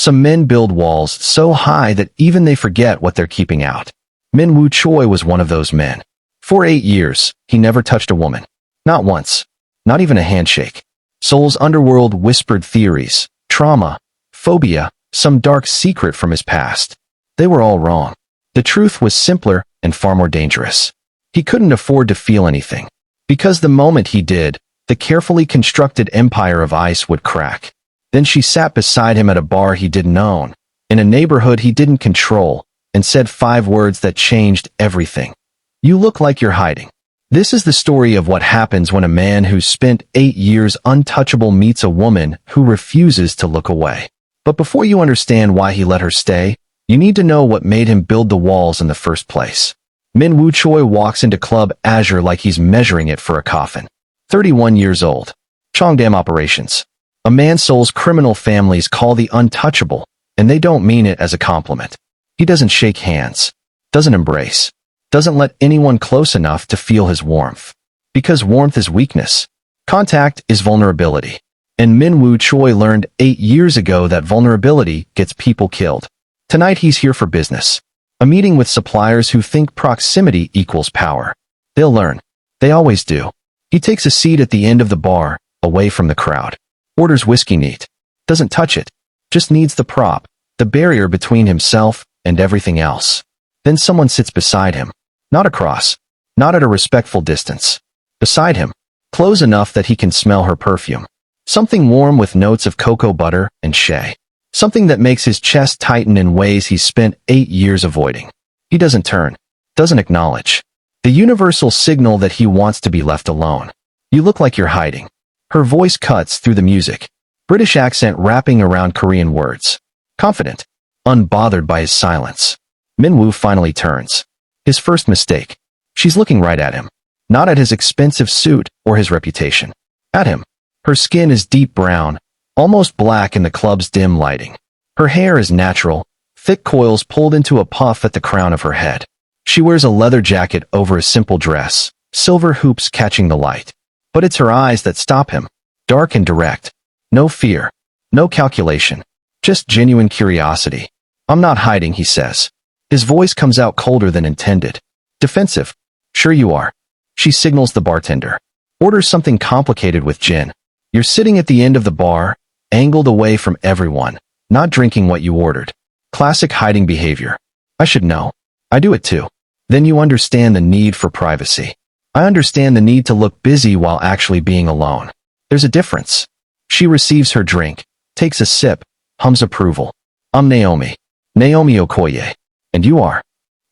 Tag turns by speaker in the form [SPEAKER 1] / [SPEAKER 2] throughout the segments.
[SPEAKER 1] Some men build walls so high that even they forget what they're keeping out. Min-woo Choi was one of those men. For 8 years, he never touched a woman. Not once. Not even a handshake. Seoul's underworld whispered theories, trauma, phobia, some dark secret from his past. They were all wrong. The truth was simpler and far more dangerous. He couldn't afford to feel anything. Because the moment he did, the carefully constructed empire of ice would crack. Then she sat beside him at a bar he didn't own, in a neighborhood he didn't control, and said 5 words that changed everything. You look like you're hiding. This is the story of what happens when a man who's spent 8 years untouchable meets a woman who refuses to look away. But before you understand why he let her stay, you need to know what made him build the walls in the first place. Min-woo Choi walks into Club Azure like he's measuring it for a coffin. 31 years old. Cheongdam operations. A man Seoul's criminal families call the untouchable, and they don't mean it as a compliment. He doesn't shake hands, doesn't embrace, doesn't let anyone close enough to feel his warmth. Because warmth is weakness. Contact is vulnerability. And Min-woo Choi learned 8 years ago that vulnerability gets people killed. Tonight he's here for business. A meeting with suppliers who think proximity equals power. They'll learn. They always do. He takes a seat at the end of the bar, away from the crowd. Orders whiskey neat. Doesn't touch it. Just needs the prop, the barrier between himself and everything else. Then someone sits beside him. Not across. Not at a respectful distance. Beside him. Close enough that he can smell her perfume. Something warm with notes of cocoa butter and shea. Something that makes his chest tighten in ways he's spent 8 years avoiding. He doesn't turn. Doesn't acknowledge. The universal signal that he wants to be left alone. You look like you're hiding. Her voice cuts through the music. British accent wrapping around Korean words. Confident. Unbothered by his silence. Min-woo finally turns. His first mistake. She's looking right at him. Not at his expensive suit or his reputation. At him. Her skin is deep brown, almost black in the club's dim lighting. Her hair is natural, thick coils pulled into a puff at the crown of her head. She wears a leather jacket over a simple dress, silver hoops catching the light. But it's her eyes that stop him. Dark and direct. No fear. No calculation. Just genuine curiosity. I'm not hiding, he says. His voice comes out colder than intended. Defensive. Sure you are. She signals the bartender. Orders something complicated with gin. You're sitting at the end of the bar, angled away from everyone, not drinking what you ordered. Classic hiding behavior. I should know. I do it too. Then you understand the need for privacy. I understand the need to look busy while actually being alone. There's a difference. She receives her drink, takes a sip, hums approval. I'm Naomi. Naomi Okoye. And you are.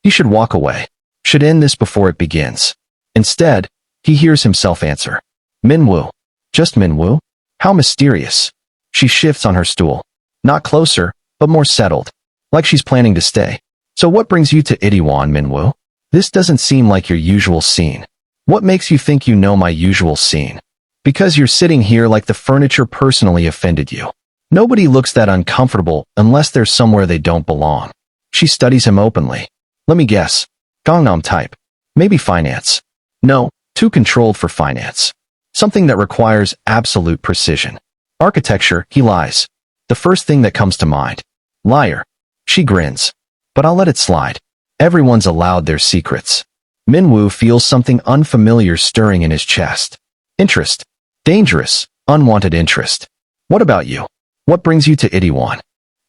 [SPEAKER 1] You should walk away. Should end this before it begins. Instead, he hears himself answer. Min-woo. Just Min-woo? How mysterious. She shifts on her stool. Not closer, but more settled. Like she's planning to stay. So what brings you to Itaewon, Min-woo? This doesn't seem like your usual scene. What makes you think you know my usual scene? Because you're sitting here like the furniture personally offended you. Nobody looks that uncomfortable unless they're somewhere they don't belong. She studies him openly. Let me guess. Gangnam type. Maybe finance. No, too controlled for finance. Something that requires absolute precision. Architecture, he lies. The first thing that comes to mind. Liar. She grins. But I'll let it slide. Everyone's allowed their secrets. Min-woo feels something unfamiliar stirring in his chest. Interest. Dangerous, unwanted interest. What about you? What brings you to Itaewon?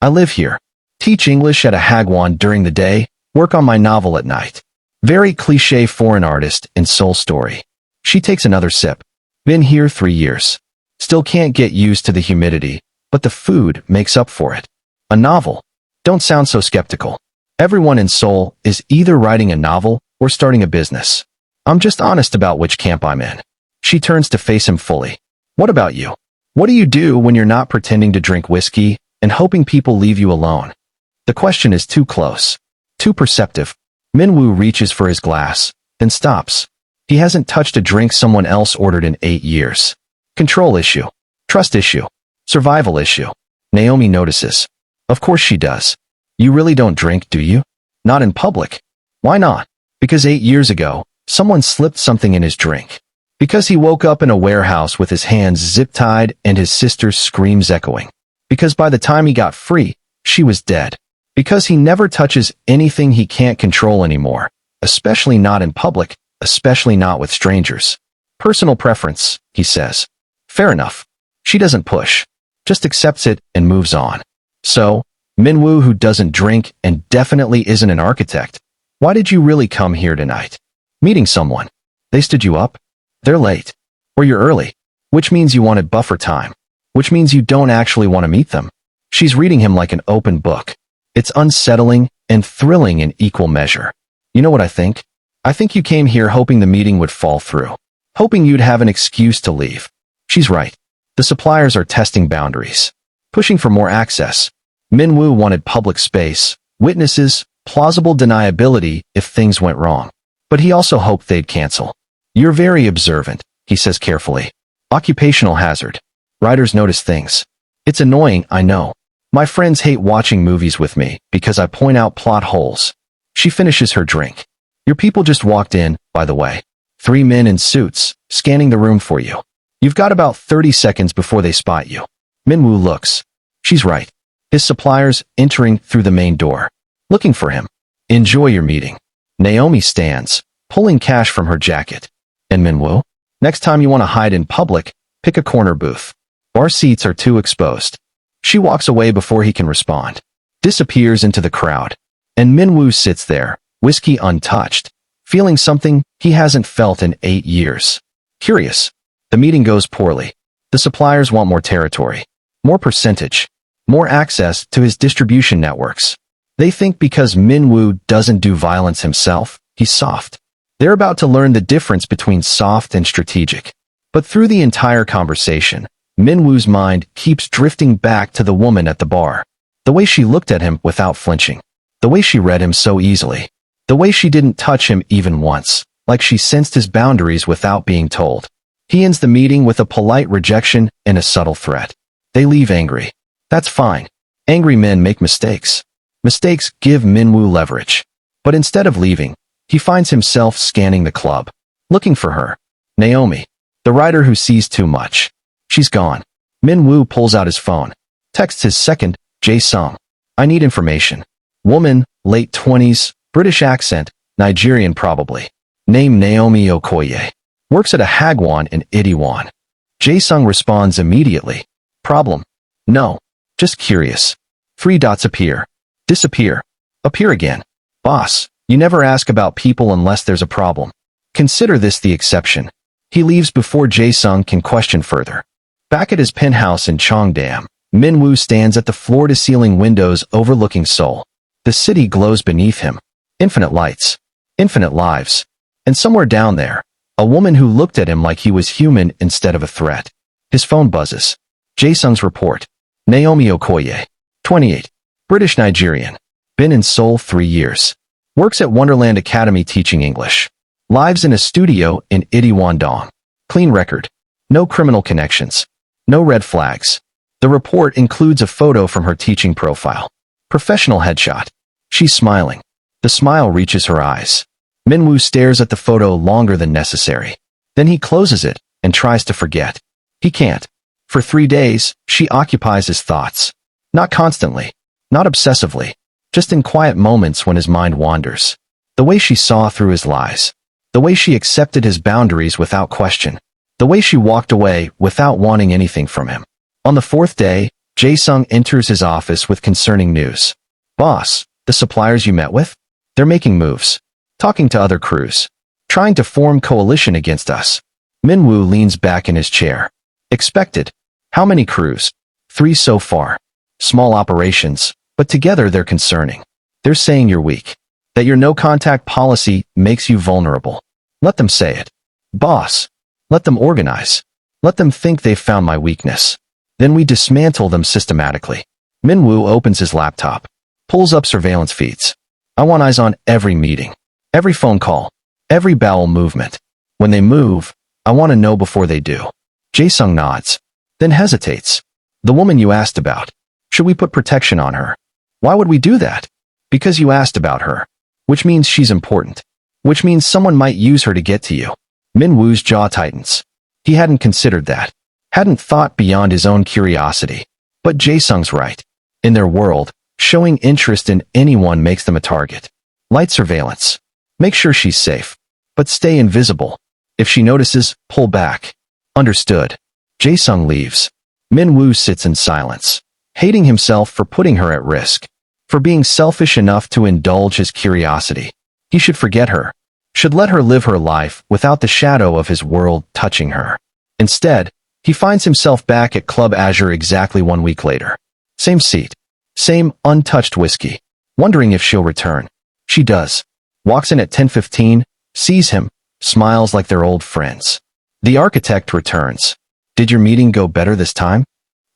[SPEAKER 1] I live here. Teach English at a hagwon during the day, work on my novel at night. Very cliché foreign artist in Seoul story. She takes another sip. Been here 3 years. Still can't get used to the humidity, but the food makes up for it. A novel. Don't sound so skeptical. Everyone in Seoul is either writing a novel or starting a business. I'm just honest about which camp I'm in. She turns to face him fully. What about you? What do you do when you're not pretending to drink whiskey and hoping people leave you alone? The question is too close. Too perceptive. Min-woo reaches for his glass, then stops. He hasn't touched a drink someone else ordered in 8 years. Control issue. Trust issue. Survival issue. Naomi notices. Of course she does. You really don't drink, do you? Not in public. Why not? Because 8 years ago, someone slipped something in his drink. Because he woke up in a warehouse with his hands zip-tied and his sister's screams echoing. Because by the time he got free, She was dead. Because he never touches anything he can't control anymore, especially not in public, especially not with strangers. Personal preference, he says. Fair enough. She doesn't push, just accepts it and moves on. So, Minwoo, who doesn't drink and definitely isn't an architect, why did you really come here tonight? Meeting someone. They stood you up? They're late. Or you're early. Which means you wanted buffer time. Which means you don't actually want to meet them. She's reading him like an open book. It's unsettling and thrilling in equal measure. You know what I think? I think you came here hoping the meeting would fall through. Hoping you'd have an excuse to leave. She's right. The suppliers are testing boundaries. Pushing for more access. Minwoo wanted public space, witnesses, plausible deniability if things went wrong. But he also hoped they'd cancel. You're very observant, he says carefully. Occupational hazard. Writers notice things. It's annoying, I know. My friends hate watching movies with me because I point out plot holes. She finishes her drink. Your people just walked in, by the way. 3 men in suits, scanning the room for you. You've got about 30 seconds before they spot you. Minwoo looks. She's right. His suppliers entering through the main door. Looking for him. Enjoy your meeting. Naomi stands, pulling cash from her jacket. And Minwoo? Next time you want to hide in public, pick a corner booth. Bar seats are too exposed. She walks away before he can respond. Disappears into the crowd. And Minwoo sits there, whiskey untouched, feeling something he hasn't felt in 8 years. Curious. The meeting goes poorly. The suppliers want more territory, more percentage, more access to his distribution networks. They think because Minwoo doesn't do violence himself, he's soft. They're about to learn the difference between soft and strategic. But through the entire conversation, Minwoo's mind keeps drifting back to the woman at the bar. The way she looked at him without flinching. The way she read him so easily. The way she didn't touch him even once, like she sensed his boundaries without being told. He ends the meeting with a polite rejection and a subtle threat. They leave angry. That's fine. Angry men make mistakes. Mistakes give Minwoo leverage. But instead of leaving, he finds himself scanning the club. Looking for her. Naomi. The writer who sees too much. She's gone. Minwoo pulls out his phone. Texts his second, Jae-sung. I need information. Woman, late 20s, British accent, Nigerian probably. Name Naomi Okoye. Works at a hagwon in Itaewon. Jae-sung responds immediately. Problem? No. Just curious. 3 dots appear. Disappear. Appear again. Boss, you never ask about people unless there's a problem. Consider this the exception. He leaves before Jae-sung can question further. Back at his penthouse in Cheongdam, Minwoo stands at the floor-to-ceiling windows overlooking Seoul. The city glows beneath him. Infinite lights. Infinite lives. And somewhere down there, a woman who looked at him like he was human instead of a threat. His phone buzzes. Jae-sung's report. Naomi Okoye. 28. British-Nigerian. Been in Seoul 3 years. Works at Wonderland Academy teaching English. Lives in a studio in Itaewon-dong. Clean record. No criminal connections. No red flags. The report includes a photo from her teaching profile. Professional headshot. She's smiling. The smile reaches her eyes. Minwoo stares at the photo longer than necessary. Then he closes it and tries to forget. He can't. For 3 days, she occupies his thoughts. Not constantly. Not obsessively. Just in quiet moments when his mind wanders. The way she saw through his lies. The way she accepted his boundaries without question. The way she walked away without wanting anything from him. On the 4th day, Jae-sung enters his office with concerning news. Boss, the suppliers you met with? They're making moves. Talking to other crews. Trying to form coalition against us. Minwoo leans back in his chair. Expected. How many crews? 3 so far. Small operations, but together they're concerning. They're saying you're weak. That your no-contact policy makes you vulnerable. Let them say it. Boss. Let them organize. Let them think they've found my weakness. Then we dismantle them systematically. Minwoo opens his laptop. Pulls up surveillance feeds. I want eyes on every meeting. Every phone call. Every bowel movement. When they move, I want to know before they do. Jae-sung nods. Then hesitates. The woman you asked about. Should we put protection on her? Why would we do that? Because you asked about her. Which means she's important. Which means someone might use her to get to you. Minwoo's jaw tightens. He hadn't considered that. Hadn't thought beyond his own curiosity. But Jae-sung's right. In their world, Showing interest in anyone makes them a target. Light surveillance. Make sure she's safe. But stay invisible. If she notices, pull back. Understood. Jae-sung leaves. Min-woo sits in silence, hating himself for putting her at risk, for being selfish enough to indulge his curiosity. He should forget her, should let her live her life without the shadow of his world touching her. Instead, he finds himself back at Club Azure exactly 1 week later. Same seat. Same untouched whiskey. Wondering if she'll return. She does. Walks in at 10:15, sees him, smiles like they're old friends. The architect returns. Did your meeting go better this time?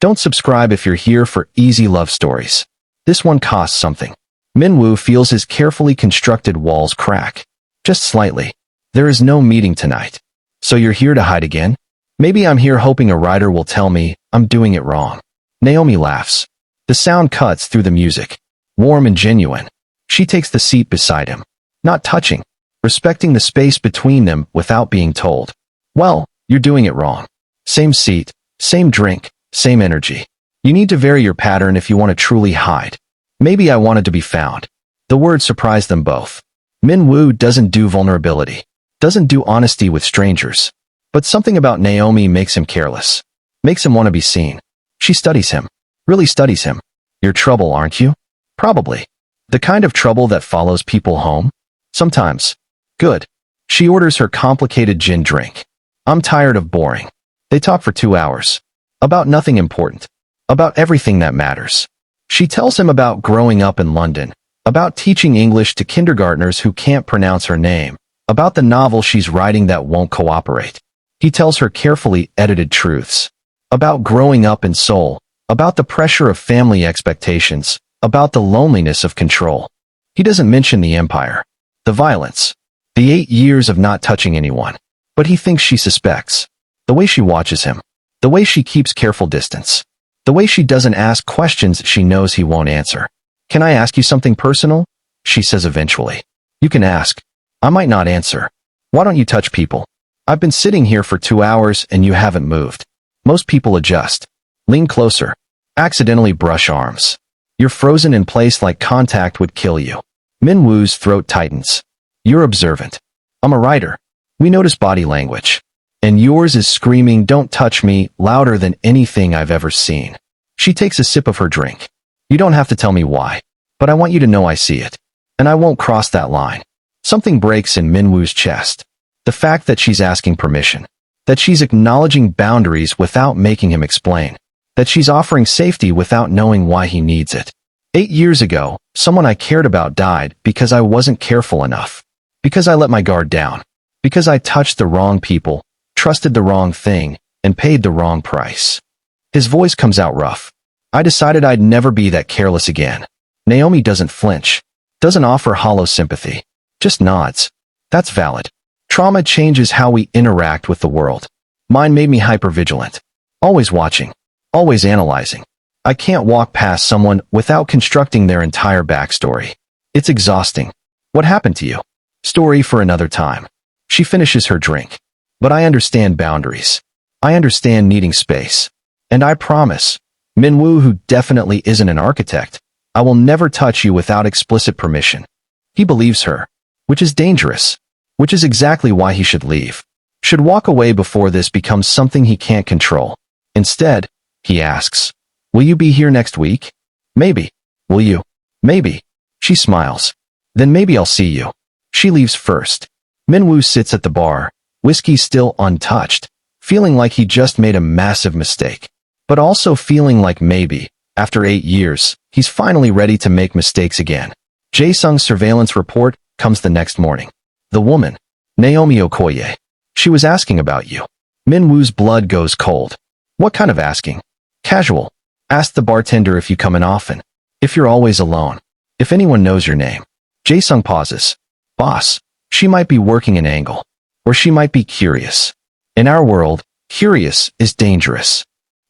[SPEAKER 1] Don't subscribe if you're here for easy love stories. This one costs something. Min-woo feels his carefully constructed walls crack. Just slightly. There is no meeting tonight. So you're here to hide again? Maybe I'm here hoping a writer will tell me I'm doing it wrong. Naomi laughs. The sound cuts through the music. Warm and genuine. She takes the seat beside him. Not touching. Respecting the space between them without being told. Well, you're doing it wrong. Same seat, same drink, same energy. You need to vary your pattern if you want to truly hide. Maybe I wanted to be found. The word surprised them both. Min-woo doesn't do vulnerability. Doesn't do honesty with strangers. But something about Naomi makes him careless. Makes him want to be seen. She studies him. Really studies him. You're trouble, aren't you? Probably. The kind of trouble that follows people home? Sometimes. Good. She orders her complicated gin drink. I'm tired of boring. They talk for 2 hours. About nothing important. About everything that matters. She tells him about growing up in London. About teaching English to kindergartners who can't pronounce her name. About the novel she's writing that won't cooperate. He tells her carefully edited truths. About growing up in Seoul. About the pressure of family expectations. About the loneliness of control. He doesn't mention the empire. The violence. The 8 years of not touching anyone. But he thinks she suspects. The way she watches him. The way she keeps careful distance. The way she doesn't ask questions she knows he won't answer. Can I ask you something personal? She says eventually. You can ask. I might not answer. Why don't you touch people? I've been sitting here for 2 hours and you haven't moved. Most people adjust. Lean closer. Accidentally brush arms. You're frozen in place like contact would kill you. Min-woo's throat tightens. You're observant. I'm a writer. We notice body language. And yours is screaming, don't touch me, louder than anything I've ever seen. She takes a sip of her drink. You don't have to tell me why. But I want you to know I see it. And I won't cross that line. Something breaks in Min-woo's chest. The fact that she's asking permission. That she's acknowledging boundaries without making him explain. That she's offering safety without knowing why he needs it. 8 years ago, someone I cared about died because I wasn't careful enough. Because I let my guard down. Because I touched the wrong people, trusted the wrong thing, and paid the wrong price. His voice comes out rough. I decided I'd never be that careless again. Naomi doesn't flinch. Doesn't offer hollow sympathy. Just nods. That's valid. Trauma changes how we interact with the world. Mine made me hypervigilant. Always watching. Always analyzing. I can't walk past someone without constructing their entire backstory. It's exhausting. What happened to you? Story for another time. She finishes her drink. But I understand boundaries. I understand needing space. And I promise, Min-woo, who definitely isn't an architect, I will never touch you without explicit permission. He believes her, which is dangerous, which is exactly why he should leave. Should walk away before this becomes something he can't control. Instead, he asks, will you be here next week? Maybe. Will you? Maybe. She smiles. Then maybe I'll see you. She leaves first. Min-woo sits at the bar, whiskey still untouched, feeling like he just made a massive mistake. But also feeling like maybe, after 8 years, he's finally ready to make mistakes again. Jae-sung's surveillance report comes the next morning. The woman, Naomi Okoye. She was asking about you. Min-woo's blood goes cold. What kind of asking? Casual. Ask the bartender if you come in often. If you're always alone. If anyone knows your name. Jae-sung pauses. Boss, she might be working an angle. Or she might be curious. In our world, curious is dangerous.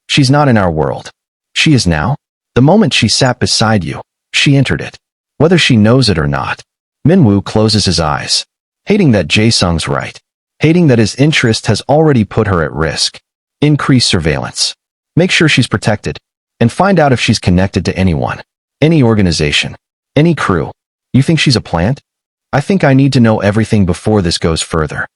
[SPEAKER 1] She's not in our world. She is now. The moment she sat beside you, she entered it. Whether she knows it or not. Min-woo closes his eyes. Hating that Jae-sung's right. Hating that his interest has already put her at risk. Increase surveillance. Make sure she's protected. And find out if she's connected to anyone. any organization, any crew. You think she's a plant? I think I need to know everything before this goes further.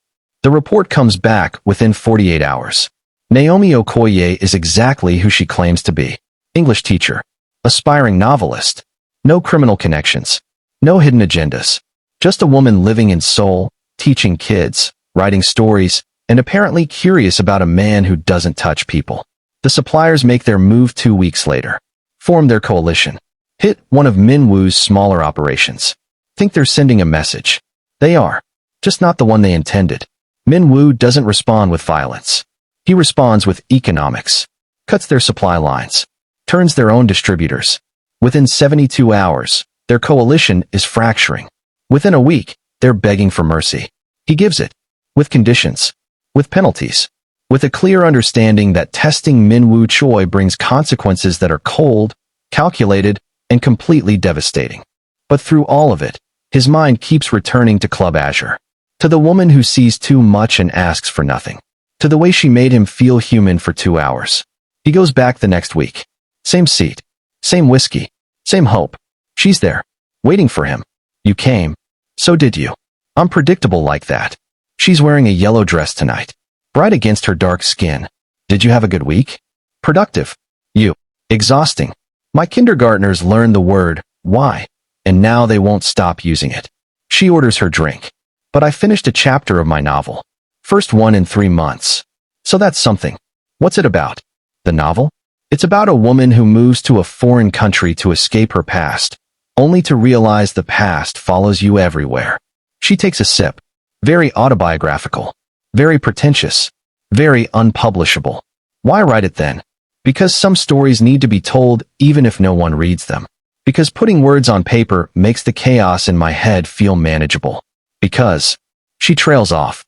[SPEAKER 1] The report comes back within 48 hours. Naomi Okoye is exactly who she claims to be. English teacher. Aspiring novelist. No criminal connections. No hidden agendas. Just a woman living in Seoul, teaching kids, writing stories, and apparently curious about a man who doesn't touch people. The suppliers make their move 2 weeks later. Form their coalition. Hit one of Min Woo's smaller operations. Think they're sending a message. They are. Just not the one they intended. Min Woo doesn't respond with violence. He responds with economics. Cuts their supply lines. Turns their own distributors. Within 72 hours, their coalition is fracturing. Within a week, they're begging for mercy. He gives it. With conditions. With penalties. With a clear understanding that testing Min Woo Choi brings consequences that are cold, calculated, and completely devastating. But through all of it, his mind keeps returning to Club Azure. To the woman who sees too much and asks for nothing. To the way she made him feel human for 2 hours. He goes back the next week. Same seat. Same whiskey. Same hope. She's there. Waiting for him. You came. So did you. I'm predictable like that. She's wearing a yellow dress tonight. Bright against her dark skin. Did you have a good week? Productive. You. Exhausting. My kindergartners learned the word, why, and now they won't stop using it. She orders her drink. But I finished a chapter of my novel. First one in 3 months. So that's something. What's it about? The novel? It's about a woman who moves to a foreign country to escape her past, only to realize the past follows you everywhere. She takes a sip. Very autobiographical. Very pretentious. Very unpublishable. Why write it then? Because some stories need to be told even if no one reads them. Because putting words on paper makes the chaos in my head feel manageable. Because she trails off.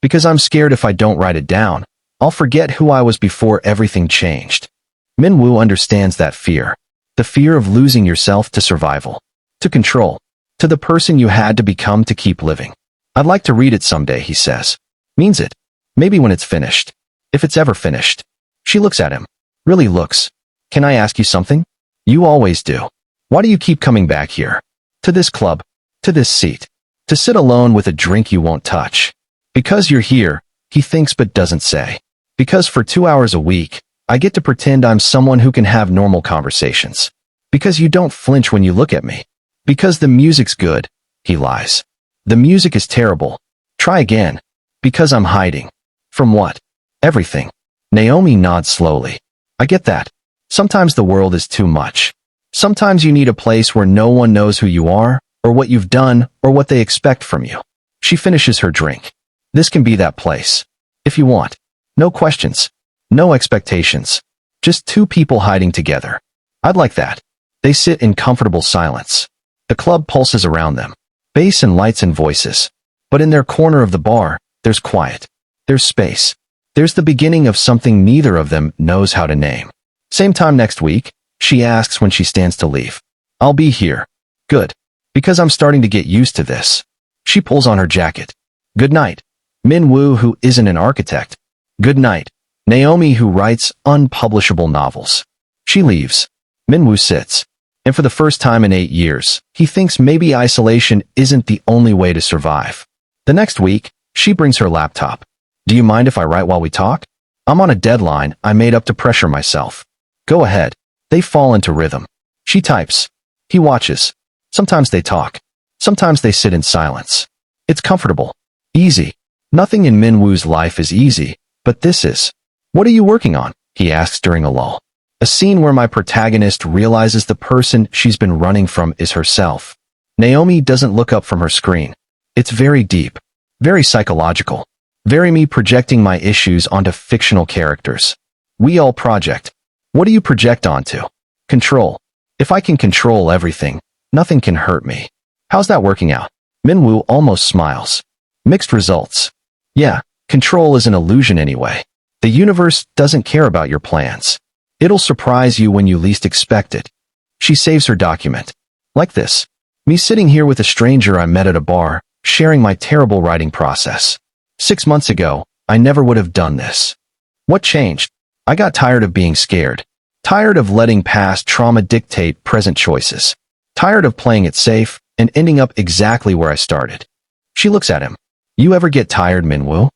[SPEAKER 1] Because I'm scared if I don't write it down, I'll forget who I was before everything changed. Min Woo understands that fear. The fear of losing yourself to survival. To control. To the person you had to become to keep living. I'd like to read it someday, he says. Means it. Maybe when it's finished. If it's ever finished. She looks at him. Really looks. Can I ask you something? You always do. Why do you keep coming back here? To this club. To this seat. To sit alone with a drink you won't touch. Because you're here, he thinks but doesn't say. Because for 2 hours a week, I get to pretend I'm someone who can have normal conversations. Because you don't flinch when you look at me. Because the music's good, he lies. The music is terrible. Try again. Because I'm hiding. From what? Everything. Naomi nods slowly. I get that. Sometimes the world is too much. Sometimes you need a place where no one knows who you are, or what you've done, or what they expect from you. She finishes her drink. This can be that place. If you want. No questions. No expectations. Just two people hiding together. I'd like that. They sit in comfortable silence. The club pulses around them. Bass and lights and voices. But in their corner of the bar, there's quiet. There's space. There's the beginning of something neither of them knows how to name. Same time next week, she asks when she stands to leave. I'll be here. Good. Because I'm starting to get used to this. She pulls on her jacket. Good night. Min Woo, who isn't an architect. Good night. Naomi, who writes unpublishable novels. She leaves. Min Woo sits. And for the first time in 8 years, he thinks maybe isolation isn't the only way to survive. The next week, she brings her laptop. Do you mind if I write while we talk? I'm on a deadline I made up to pressure myself. Go ahead. They fall into rhythm. She types. He watches. Sometimes they talk. Sometimes they sit in silence. It's comfortable. Easy. Nothing in Min Woo's life is easy, but this is. What are you working on? He asks during a lull. A scene where my protagonist realizes the person she's been running from is herself. Naomi doesn't look up from her screen. It's very deep. Very psychological. Very me projecting my issues onto fictional characters. We all project. What do you project onto? Control. If I can control everything, nothing can hurt me. How's that working out? Min Woo almost smiles. Mixed results. Yeah, control is an illusion anyway. The universe doesn't care about your plans. It'll surprise you when you least expect it. She saves her document. Like this. Me sitting here with a stranger I met at a bar, sharing my terrible writing process. 6 months ago, I never would have done this. What changed? I got tired of being scared. Tired of letting past trauma dictate present choices. Tired of playing it safe and ending up exactly where I started. She looks at him. You ever get tired, Minwoo?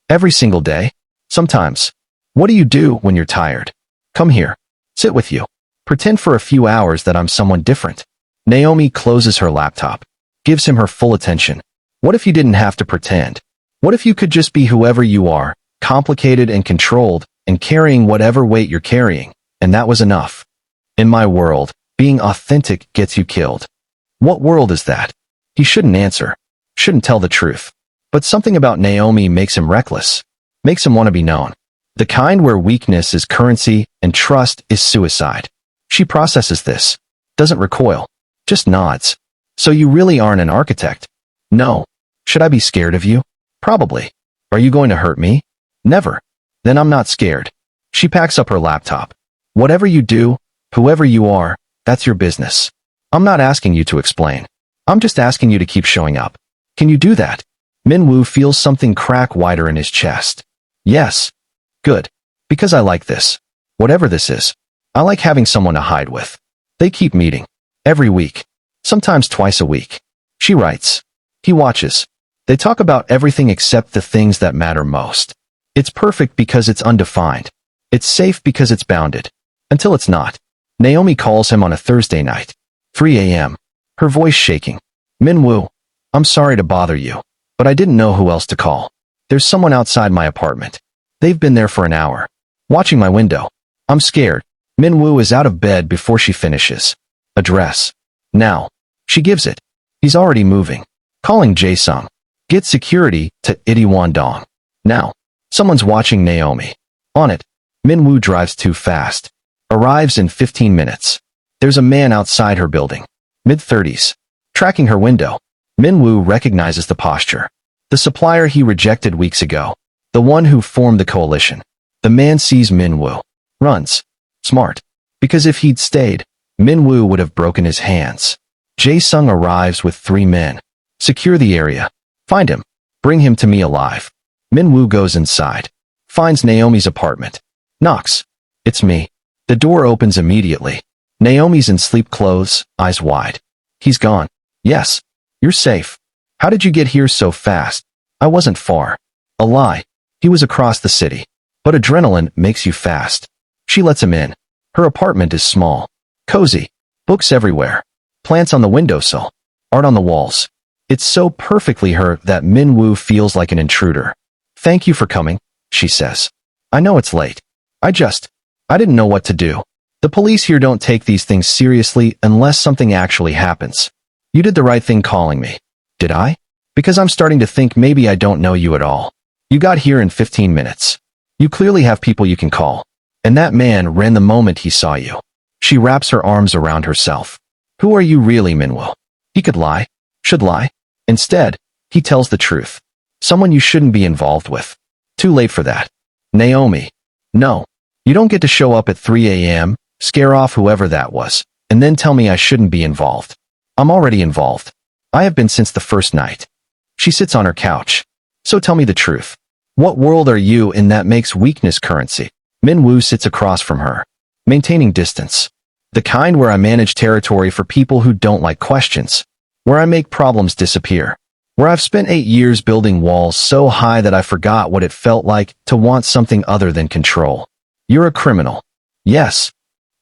[SPEAKER 1] Every single day? Sometimes. What do you do when you're tired? Come here. Sit with you. Pretend for a few hours that I'm someone different. Naomi closes her laptop. Gives him her full attention. What if you didn't have to pretend? What if you could just be whoever you are, complicated and controlled, and carrying whatever weight you're carrying, and that was enough? In my world, being authentic gets you killed. What world is that? He shouldn't answer. Shouldn't tell the truth. But something about Naomi makes him reckless. Makes him want to be known. The kind where weakness is currency and trust is suicide. She processes this. Doesn't recoil. Just nods. So you really aren't an architect? No. Should I be scared of you? Probably. Are you going to hurt me? Never. Then I'm not scared. She packs up her laptop. Whatever you do, whoever you are, that's your business. I'm not asking you to explain. I'm just asking you to keep showing up. Can you do that? Minwoo feels something crack wider in his chest. Yes. Good. Because I like this. Whatever this is. I like having someone to hide with. They keep meeting. Every week. Sometimes twice a week. She writes. He watches. They talk about everything except the things that matter most. It's perfect because it's undefined. It's safe because it's bounded. Until it's not. Naomi calls him on a Thursday night. 3 a.m. Her voice shaking. Minwoo, I'm sorry to bother you, but I didn't know who else to call. There's someone outside my apartment. They've been there for an hour. Watching my window. I'm scared. Minwoo is out of bed before she finishes. Address. Now. She gives it. He's already moving. Calling Jae-sung. Get security to Itaewon-dong. Now. Someone's watching Naomi. On it. Minwoo drives too fast. Arrives in 15 minutes. There's a man outside her building. Mid-30s. Tracking her window. Minwoo recognizes the posture. The supplier he rejected weeks ago. The one who formed the coalition. The man sees Minwoo. Runs. Smart. Because if he'd stayed, Minwoo would have broken his hands. Jae-sung arrives with 3 men. Secure the area. Find him. Bring him to me alive. Minwoo goes inside. Finds Naomi's apartment. Knocks. It's me. The door opens immediately. Naomi's in sleep clothes, eyes wide. He's gone. Yes. You're safe. How did you get here so fast? I wasn't far. A lie. He was across the city. But adrenaline makes you fast. She lets him in. Her apartment is small. Cozy. Books everywhere. Plants on the windowsill. Art on the walls. It's so perfectly her that Minwoo feels like an intruder. Thank you for coming, she says. I know it's late. I didn't know what to do. The police here don't take these things seriously unless something actually happens. You did the right thing calling me. Did I? Because I'm starting to think maybe I don't know you at all. You got here in 15 minutes. You clearly have people you can call. And that man ran the moment he saw you. She wraps her arms around herself. Who are you really, Minwoo? He could lie. Should lie. Instead, he tells the truth. Someone you shouldn't be involved with. Too late for that. Naomi. No. You don't get to show up at 3 a.m., scare off whoever that was, and then tell me I shouldn't be involved. I'm already involved. I have been since the first night. She sits on her couch. So tell me the truth. What world are you in that makes weakness currency? Minwoo sits across from her, maintaining distance. The kind where I manage territory for people who don't like questions. Where I make problems disappear. Where I've spent 8 years building walls so high that I forgot what it felt like to want something other than control. You're a criminal. Yes.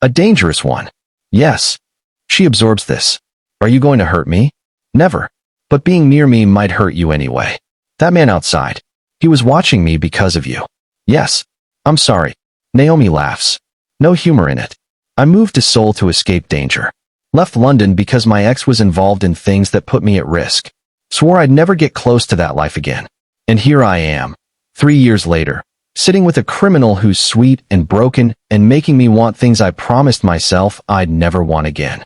[SPEAKER 1] A dangerous one. Yes. She absorbs this. Are you going to hurt me? Never. But being near me might hurt you anyway. That man outside. He was watching me because of you. Yes. I'm sorry. Naomi laughs. No humor in it. I moved to Seoul to escape danger. Left London because my ex was involved in things that put me at risk. Swore I'd never get close to that life again. And here I am, 3 years later, sitting with a criminal who's sweet and broken and making me want things I promised myself I'd never want again.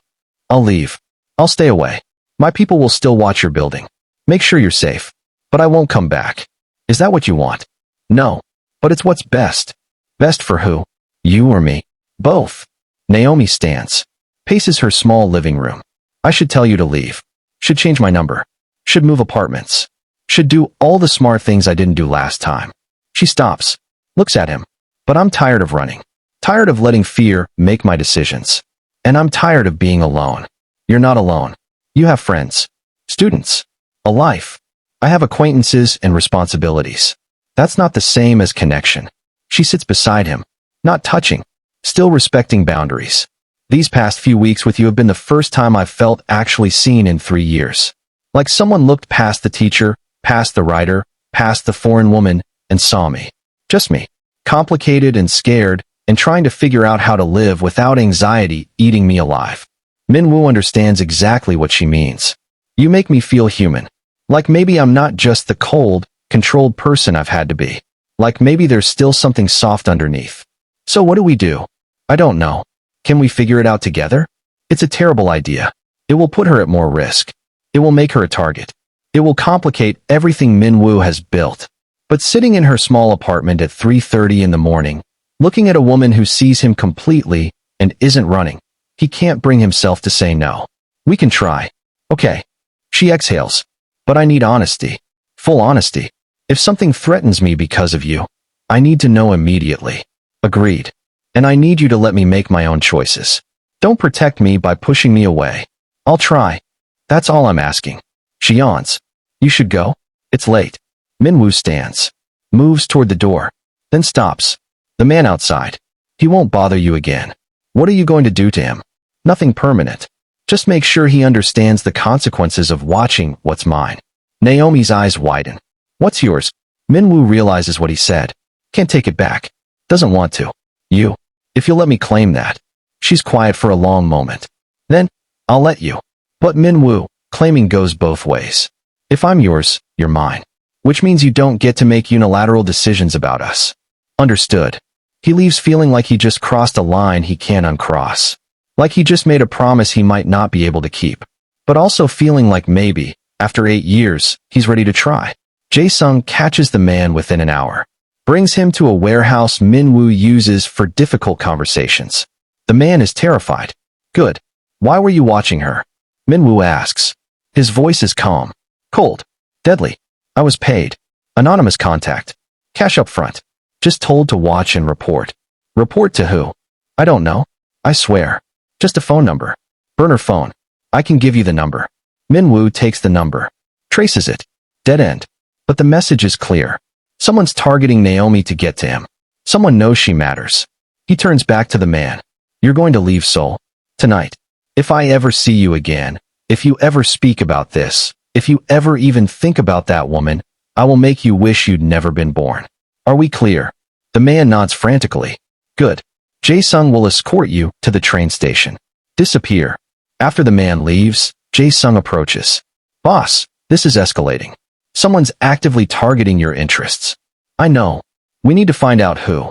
[SPEAKER 1] I'll leave. I'll stay away. My people will still watch your building. Make sure you're safe. But I won't come back. Is that what you want? No. But it's what's best. Best for who? You or me? Both. Naomi stands. Paces her small living room. I should tell you to leave. Should change my number. Should move apartments. Should do all the smart things I didn't do last time. She stops. Looks at him. But I'm tired of running. Tired of letting fear make my decisions. And I'm tired of being alone. You're not alone. You have friends, students, a life. I have acquaintances and responsibilities. That's not the same as connection. She sits beside him, not touching, still respecting boundaries. These past few weeks with you have been the first time I've felt actually seen in 3 years. Like someone looked past the teacher, past the writer, past the foreign woman, and saw me. Just me. Complicated and scared, and trying to figure out how to live without anxiety eating me alive. Minwoo understands exactly what she means. You make me feel human. Like maybe I'm not just the cold, controlled person I've had to be. Like maybe there's still something soft underneath. So what do we do? I don't know. Can we figure it out together? It's a terrible idea. It will put her at more risk. It will make her a target. It will complicate everything Minwoo has built. But sitting in her small apartment at 3:30 in the morning, looking at a woman who sees him completely and isn't running, he can't bring himself to say no. We can try. Okay. She exhales. But I need honesty. Full honesty. If something threatens me because of you, I need to know immediately. Agreed. And I need you to let me make my own choices. Don't protect me by pushing me away. I'll try. That's all I'm asking. She yawns. You should go. It's late. Minwoo stands. Moves toward the door. Then stops. The man outside. He won't bother you again. What are you going to do to him? Nothing permanent. Just make sure he understands the consequences of watching what's mine. Naomi's eyes widen. What's yours? Minwoo realizes what he said. Can't take it back. Doesn't want to. You. If you'll let me claim that. She's quiet for a long moment. Then, I'll let you. But Minwoo, claiming goes both ways. If I'm yours, you're mine. Which means you don't get to make unilateral decisions about us. Understood. He leaves feeling like he just crossed a line he can't uncross. Like he just made a promise he might not be able to keep. But also feeling like maybe, after 8 years, he's ready to try. Jae-sung catches the man within an hour. Brings him to a warehouse Minwoo uses for difficult conversations. The man is terrified. Good. Why were you watching her? Minwoo asks. His voice is calm. Cold. Deadly. I was paid. Anonymous contact. Cash up front. Just told to watch and report. Report to who? I don't know. I swear. Just a phone number. Burner phone. I can give you the number. Minwoo takes the number. Traces it. Dead end. But the message is clear. Someone's targeting Naomi to get to him. Someone knows she matters. He turns back to the man. You're going to leave Seoul. Tonight. If I ever see you again, if you ever speak about this, if you ever even think about that woman, I will make you wish you'd never been born. Are we clear? The man nods frantically. Good. Jae-sung will escort you to the train station. Disappear. After the man leaves, Jae-sung approaches. Boss, this is escalating. Someone's actively targeting your interests. I know. We need to find out who.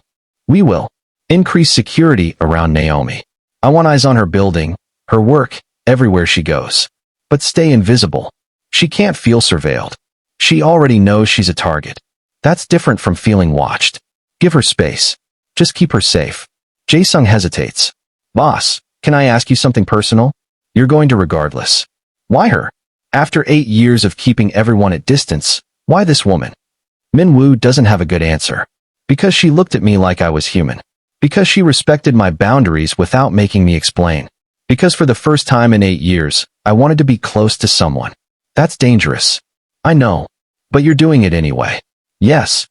[SPEAKER 1] We will. Increase security around Naomi. I want eyes on her building, her work, everywhere she goes. But stay invisible. She can't feel surveilled. She already knows she's a target. That's different from feeling watched. Give her space. Just keep her safe. Jae-sung hesitates. Boss, can I ask you something personal? You're going to regardless. Why her? After 8 years of keeping everyone at distance, why this woman? Minwoo doesn't have a good answer. Because she looked at me like I was human. Because she respected my boundaries without making me explain. Because for the first time in 8 years, I wanted to be close to someone. That's dangerous. I know. But you're doing it anyway. Yes.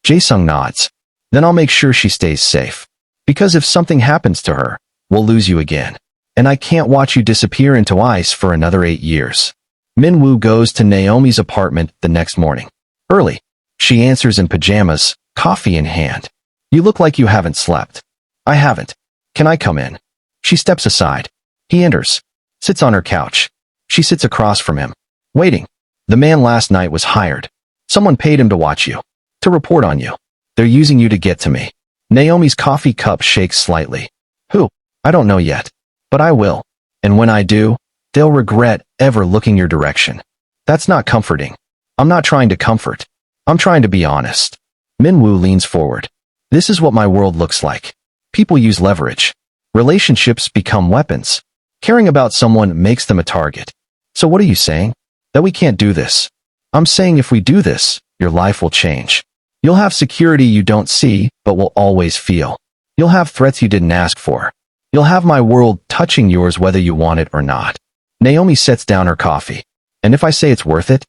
[SPEAKER 1] Jae-sung nods. Then I'll make sure she stays safe. Because if something happens to her, we'll lose you again. And I can't watch you disappear into ice for another 8 years. Minwoo goes to Naomi's apartment the next morning. Early. She answers in pajamas, coffee in hand. You look like you haven't slept. I haven't. Can I come in? She steps aside. He enters. Sits on her couch. She sits across from him. Waiting. The man last night was hired. Someone paid him to watch you. To report on you. They're using you to get to me. Naomi's coffee cup shakes slightly. Who? I don't know yet. But I will. And when I do, they'll regret ever looking your direction. That's not comforting. I'm not trying to comfort. I'm trying to be honest. Minwoo leans forward. This is what my world looks like. People use leverage. Relationships become weapons. Caring about someone makes them a target. So what are you saying? That we can't do this. I'm saying if we do this, your life will change. You'll have security you don't see, but will always feel. You'll have threats you didn't ask for. You'll have my world touching yours whether you want it or not. Naomi sets down her coffee. And if I say it's worth it,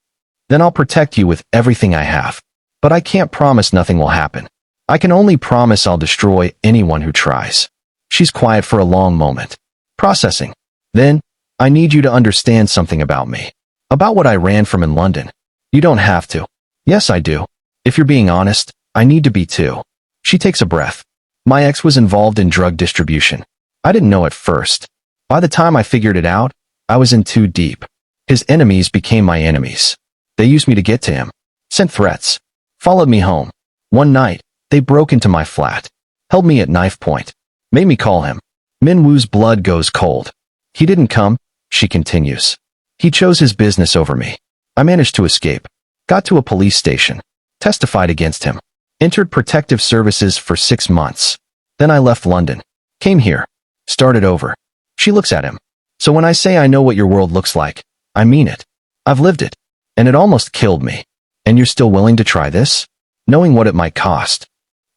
[SPEAKER 1] then I'll protect you with everything I have. But I can't promise nothing will happen. I can only promise I'll destroy anyone who tries. She's quiet for a long moment. Processing. Then, I need you to understand something about me. About what I ran from in London. You don't have to. Yes, I do. If you're being honest, I need to be too. She takes a breath. My ex was involved in drug distribution. I didn't know at first. By the time I figured it out, I was in too deep. His enemies became my enemies. They used me to get to him. Sent threats. Followed me home. One night, they broke into my flat. Held me at knife point. Made me call him. Min Woo's blood goes cold. He didn't come, she continues. He chose his business over me. I managed to escape. Got to a police station. Testified against him. Entered protective services for 6 months. Then I left London. Came here. Started over. She looks at him. So when I say I know what your world looks like, I mean it. I've lived it. And it almost killed me. And you're still willing to try this? Knowing what it might cost.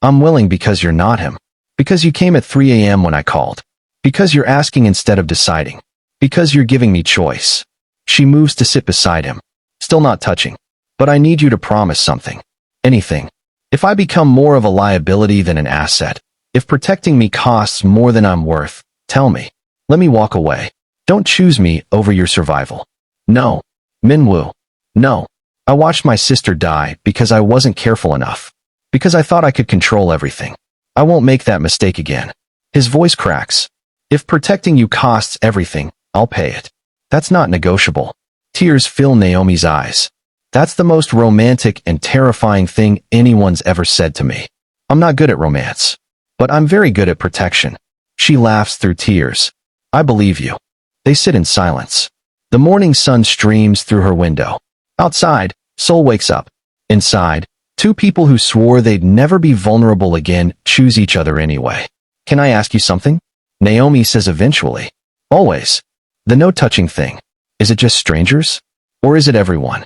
[SPEAKER 1] I'm willing because you're not him. Because you came at 3 a.m. when I called. Because you're asking instead of deciding. Because you're giving me choice. She moves to sit beside him. Still not touching. But I need you to promise something. Anything. If I become more of a liability than an asset, if protecting me costs more than I'm worth, tell me. Let me walk away. Don't choose me over your survival. No. Min Woo. No. I watched my sister die because I wasn't careful enough. Because I thought I could control everything. I won't make that mistake again. His voice cracks. If protecting you costs everything, I'll pay it. That's not negotiable. Tears fill Naomi's eyes. That's the most romantic and terrifying thing anyone's ever said to me. I'm not good at romance. But I'm very good at protection. She laughs through tears. I believe you. They sit in silence. The morning sun streams through her window. Outside, Seoul wakes up. Inside, two people who swore they'd never be vulnerable again choose each other anyway. Can I ask you something? Naomi says eventually. Always. The no-touching thing. Is it just strangers? Or is it everyone?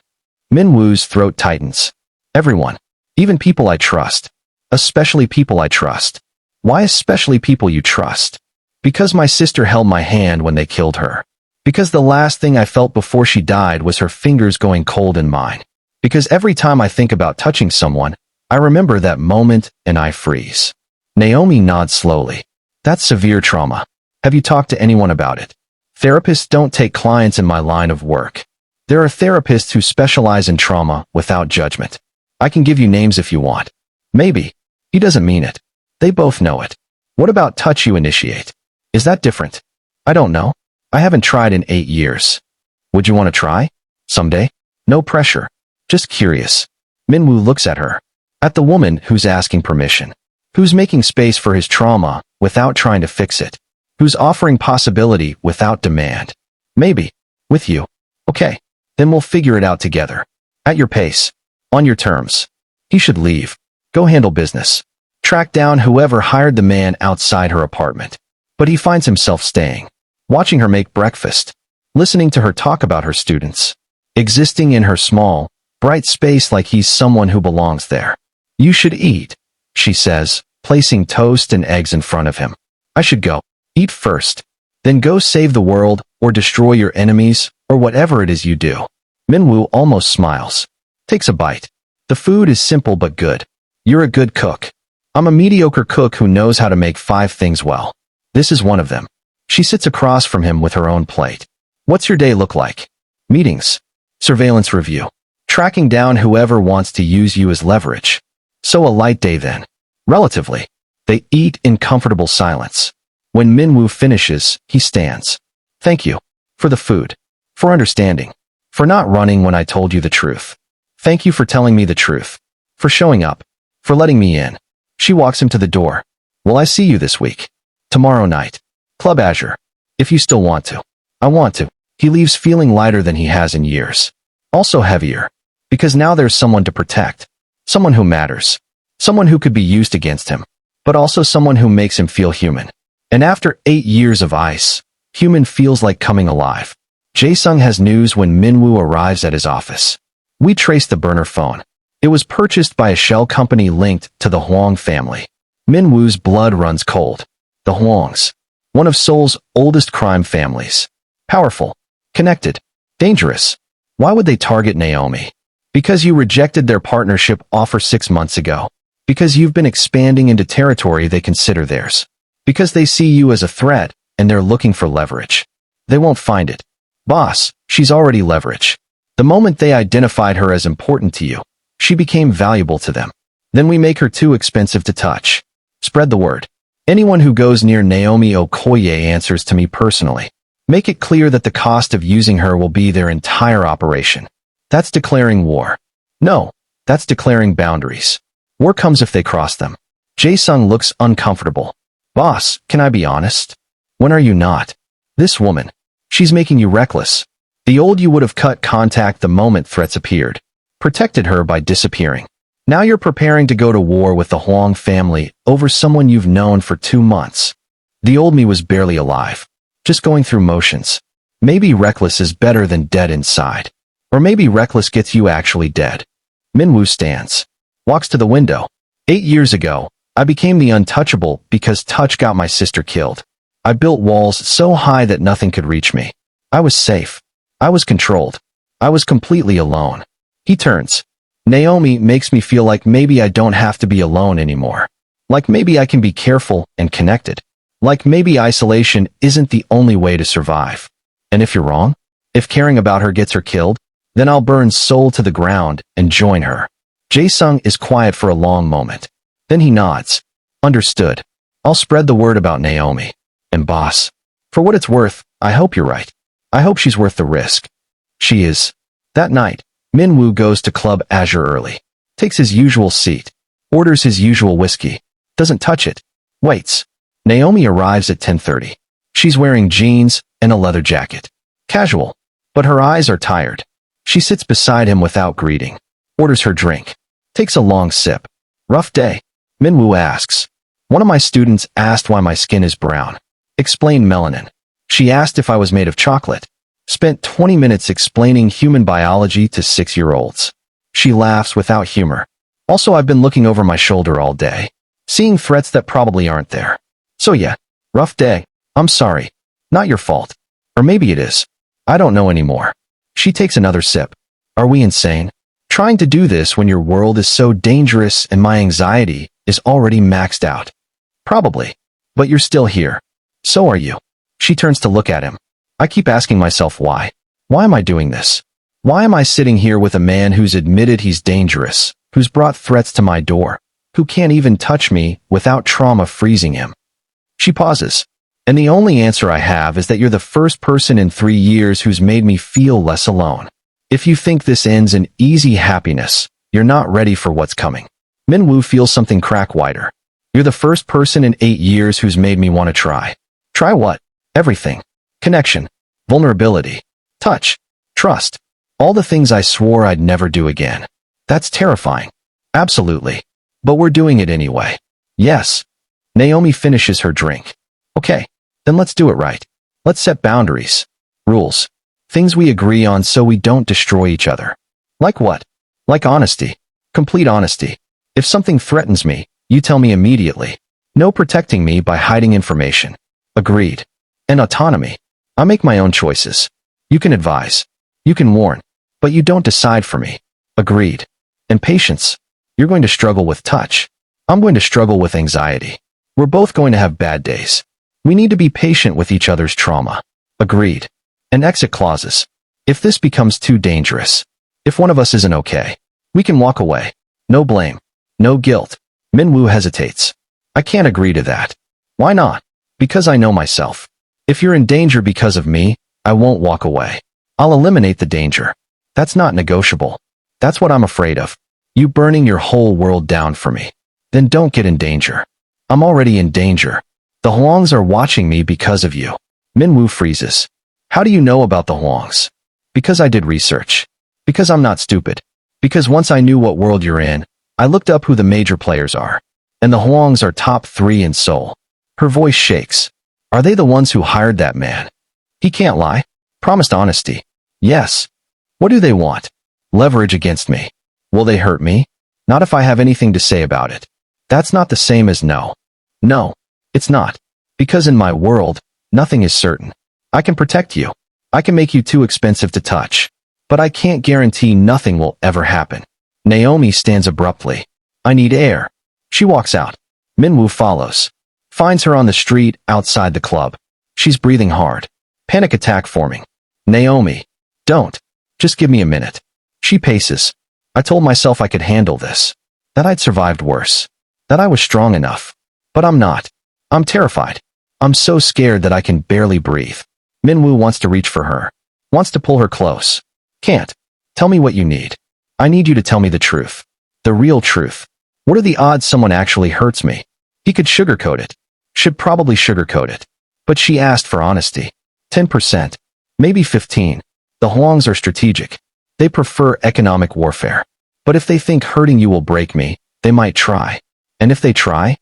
[SPEAKER 1] Min Woo's throat tightens. Everyone. Even people I trust. Especially people I trust. Why especially people you trust? Because my sister held my hand when they killed her. Because the last thing I felt before she died was her fingers going cold in mine. Because every time I think about touching someone, I remember that moment and I freeze. Naomi nods slowly. That's severe trauma. Have you talked to anyone about it? Therapists don't take clients in my line of work. There are therapists who specialize in trauma without judgment. I can give you names if you want. Maybe. He doesn't mean it. They both know it. What about touch you initiate? Is that different? I don't know. I haven't tried in 8 years. Would you want to try? Someday? No pressure. Just curious. Min Woo looks at her. At the woman who's asking permission. Who's making space for his trauma without trying to fix it. Who's offering possibility without demand. Maybe. With you. Okay. Then we'll figure it out together. At your pace. On your terms. He should leave. Go handle business. Track down whoever hired the man outside her apartment. But he finds himself staying. Watching her make breakfast. Listening to her talk about her students. Existing in her small, bright space like he's someone who belongs there. You should eat, she says, placing toast and eggs in front of him. I should go. Eat first. Then go save the world, or destroy your enemies, or whatever it is you do. Min Woo almost smiles. Takes a bite. The food is simple but good. You're a good cook. I'm a mediocre cook who knows how to make 5 things well. This is one of them. She sits across from him with her own plate. What's your day look like? Meetings. Surveillance review. Tracking down whoever wants to use you as leverage. So a light day then. Relatively. They eat in comfortable silence. When Min Woo finishes, he stands. Thank you. For the food. For understanding. For not running when I told you the truth. Thank you for telling me the truth. For showing up. For letting me in. She walks him to the door. Will I see you this week? Tomorrow night. Club Azure. If you still want to. I want to. He leaves feeling lighter than he has in years. Also heavier. Because now there's someone to protect. Someone who matters. Someone who could be used against him. But also someone who makes him feel human. And after 8 years of ice, human feels like coming alive. Jae-sung has news when Min Woo arrives at his office. We trace the burner phone. It was purchased by a shell company linked to the Huang family. Min Woo's blood runs cold. The Huangs, one of Seoul's oldest crime families. Powerful, connected, dangerous. Why would they target Naomi? Because you rejected their partnership offer 6 months ago. Because you've been expanding into territory they consider theirs. Because they see you as a threat and they're looking for leverage. They won't find it. Boss, she's already leverage. The moment they identified her as important to you, she became valuable to them. Then we make her too expensive to touch. Spread the word. Anyone who goes near Naomi Okoye answers to me personally. Make it clear that the cost of using her will be their entire operation. That's declaring war. No, that's declaring boundaries. War comes if they cross them. Jae-sung looks uncomfortable. Boss, can I be honest? When are you not? This woman. She's making you reckless. The old you would have cut contact the moment threats appeared. Protected her by disappearing. Now you're preparing to go to war with the Huang family over someone you've known for 2 months. The old me was barely alive. Just going through motions. Maybe reckless is better than dead inside. Or maybe reckless gets you actually dead. Minwoo stands. Walks to the window. 8 years ago, I became the untouchable because touch got my sister killed. I built walls so high that nothing could reach me. I was safe. I was controlled. I was completely alone. He turns. Naomi makes me feel like maybe I don't have to be alone anymore. Like maybe I can be careful and connected. Like maybe isolation isn't the only way to survive. And if you're wrong, if caring about her gets her killed, then I'll burn Seoul to the ground and join her. Jae-sung is quiet for a long moment. Then he nods. Understood. I'll spread the word about Naomi. And boss, for what it's worth, I hope you're right. I hope she's worth the risk. She is. That night, Minwoo goes to Club Azure early. Takes his usual seat. Orders his usual whiskey. Doesn't touch it. Waits. Naomi arrives at 10:30. She's wearing jeans and a leather jacket. Casual. But her eyes are tired. She sits beside him without greeting. Orders her drink. Takes a long sip. Rough day. Minwoo asks. One of my students asked why my skin is brown. Explained melanin. She asked if I was made of chocolate. Spent 20 minutes explaining human biology to 6-year-olds. She laughs without humor. Also, I've been looking over my shoulder all day. Seeing threats that probably aren't there. So yeah, rough day. I'm sorry. Not your fault. Or maybe it is. I don't know anymore. She takes another sip. Are we insane? Trying to do this when your world is so dangerous and my anxiety is already maxed out. Probably. But you're still here. So are you. She turns to look at him. I keep asking myself why. Why am I doing this? Why am I sitting here with a man who's admitted he's dangerous, who's brought threats to my door, who can't even touch me without trauma freezing him? She pauses. And the only answer I have is that you're the first person in 3 years who's made me feel less alone. If you think this ends in easy happiness, you're not ready for what's coming. Minwoo feels something crack wider. You're the first person in 8 years who's made me want to try. Try what? Everything. Connection. Vulnerability. Touch. Trust. All the things I swore I'd never do again. That's terrifying. Absolutely. But we're doing it anyway. Yes. Naomi finishes her drink. Okay. Then let's do it right. Let's set boundaries. Rules. Things we agree on so we don't destroy each other. Like what? Like honesty. Complete honesty. If something threatens me, you tell me immediately. No protecting me by hiding information. Agreed. And autonomy. I make my own choices. You can advise. You can warn. But you don't decide for me. Agreed. And patience. You're going to struggle with touch. I'm going to struggle with anxiety. We're both going to have bad days. We need to be patient with each other's trauma. Agreed. And exit clauses. If this becomes too dangerous, if one of us isn't okay, we can walk away. No blame. No guilt. Minwoo hesitates. I can't agree to that. Why not? Because I know myself. If you're in danger because of me, I won't walk away. I'll eliminate the danger. That's not negotiable. That's what I'm afraid of. You burning your whole world down for me. Then don't get in danger. I'm already in danger. The Huangs are watching me because of you. Minwoo freezes. How do you know about the Huangs? Because I did research. Because I'm not stupid. Because once I knew what world you're in, I looked up who the major players are. And the Huangs are top 3 in Seoul. Her voice shakes. Are they the ones who hired that man? He can't lie. Promised honesty. Yes. What do they want? Leverage against me. Will they hurt me? Not if I have anything to say about it. That's not the same as no. No, it's not. Because in my world, nothing is certain. I can protect you. I can make you too expensive to touch. But I can't guarantee nothing will ever happen. Naomi stands abruptly. I need air. She walks out. Minwoo follows. Finds her on the street outside the club. She's breathing hard. Panic attack forming. Naomi. Don't. Just give me a minute. She paces. I told myself I could handle this. That I'd survived worse. That I was strong enough. But I'm not. I'm terrified. I'm so scared that I can barely breathe. Minwoo wants to reach for her. Wants to pull her close. Can't. Tell me what you need. I need you to tell me the truth. The real truth. What are the odds someone actually hurts me? He could sugarcoat it. Should probably sugarcoat it. But she asked for honesty. 10%. Maybe 15. The Huangs are strategic. They prefer economic warfare. But if they think hurting you will break me, they might try. And if they try,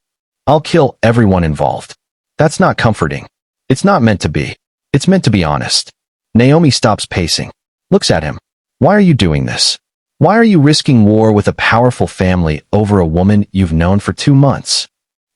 [SPEAKER 1] I'll kill everyone involved. That's not comforting. It's not meant to be. It's meant to be honest. Naomi stops pacing. Looks at him. Why are you doing this? Why are you risking war with a powerful family over a woman you've known for 2 months?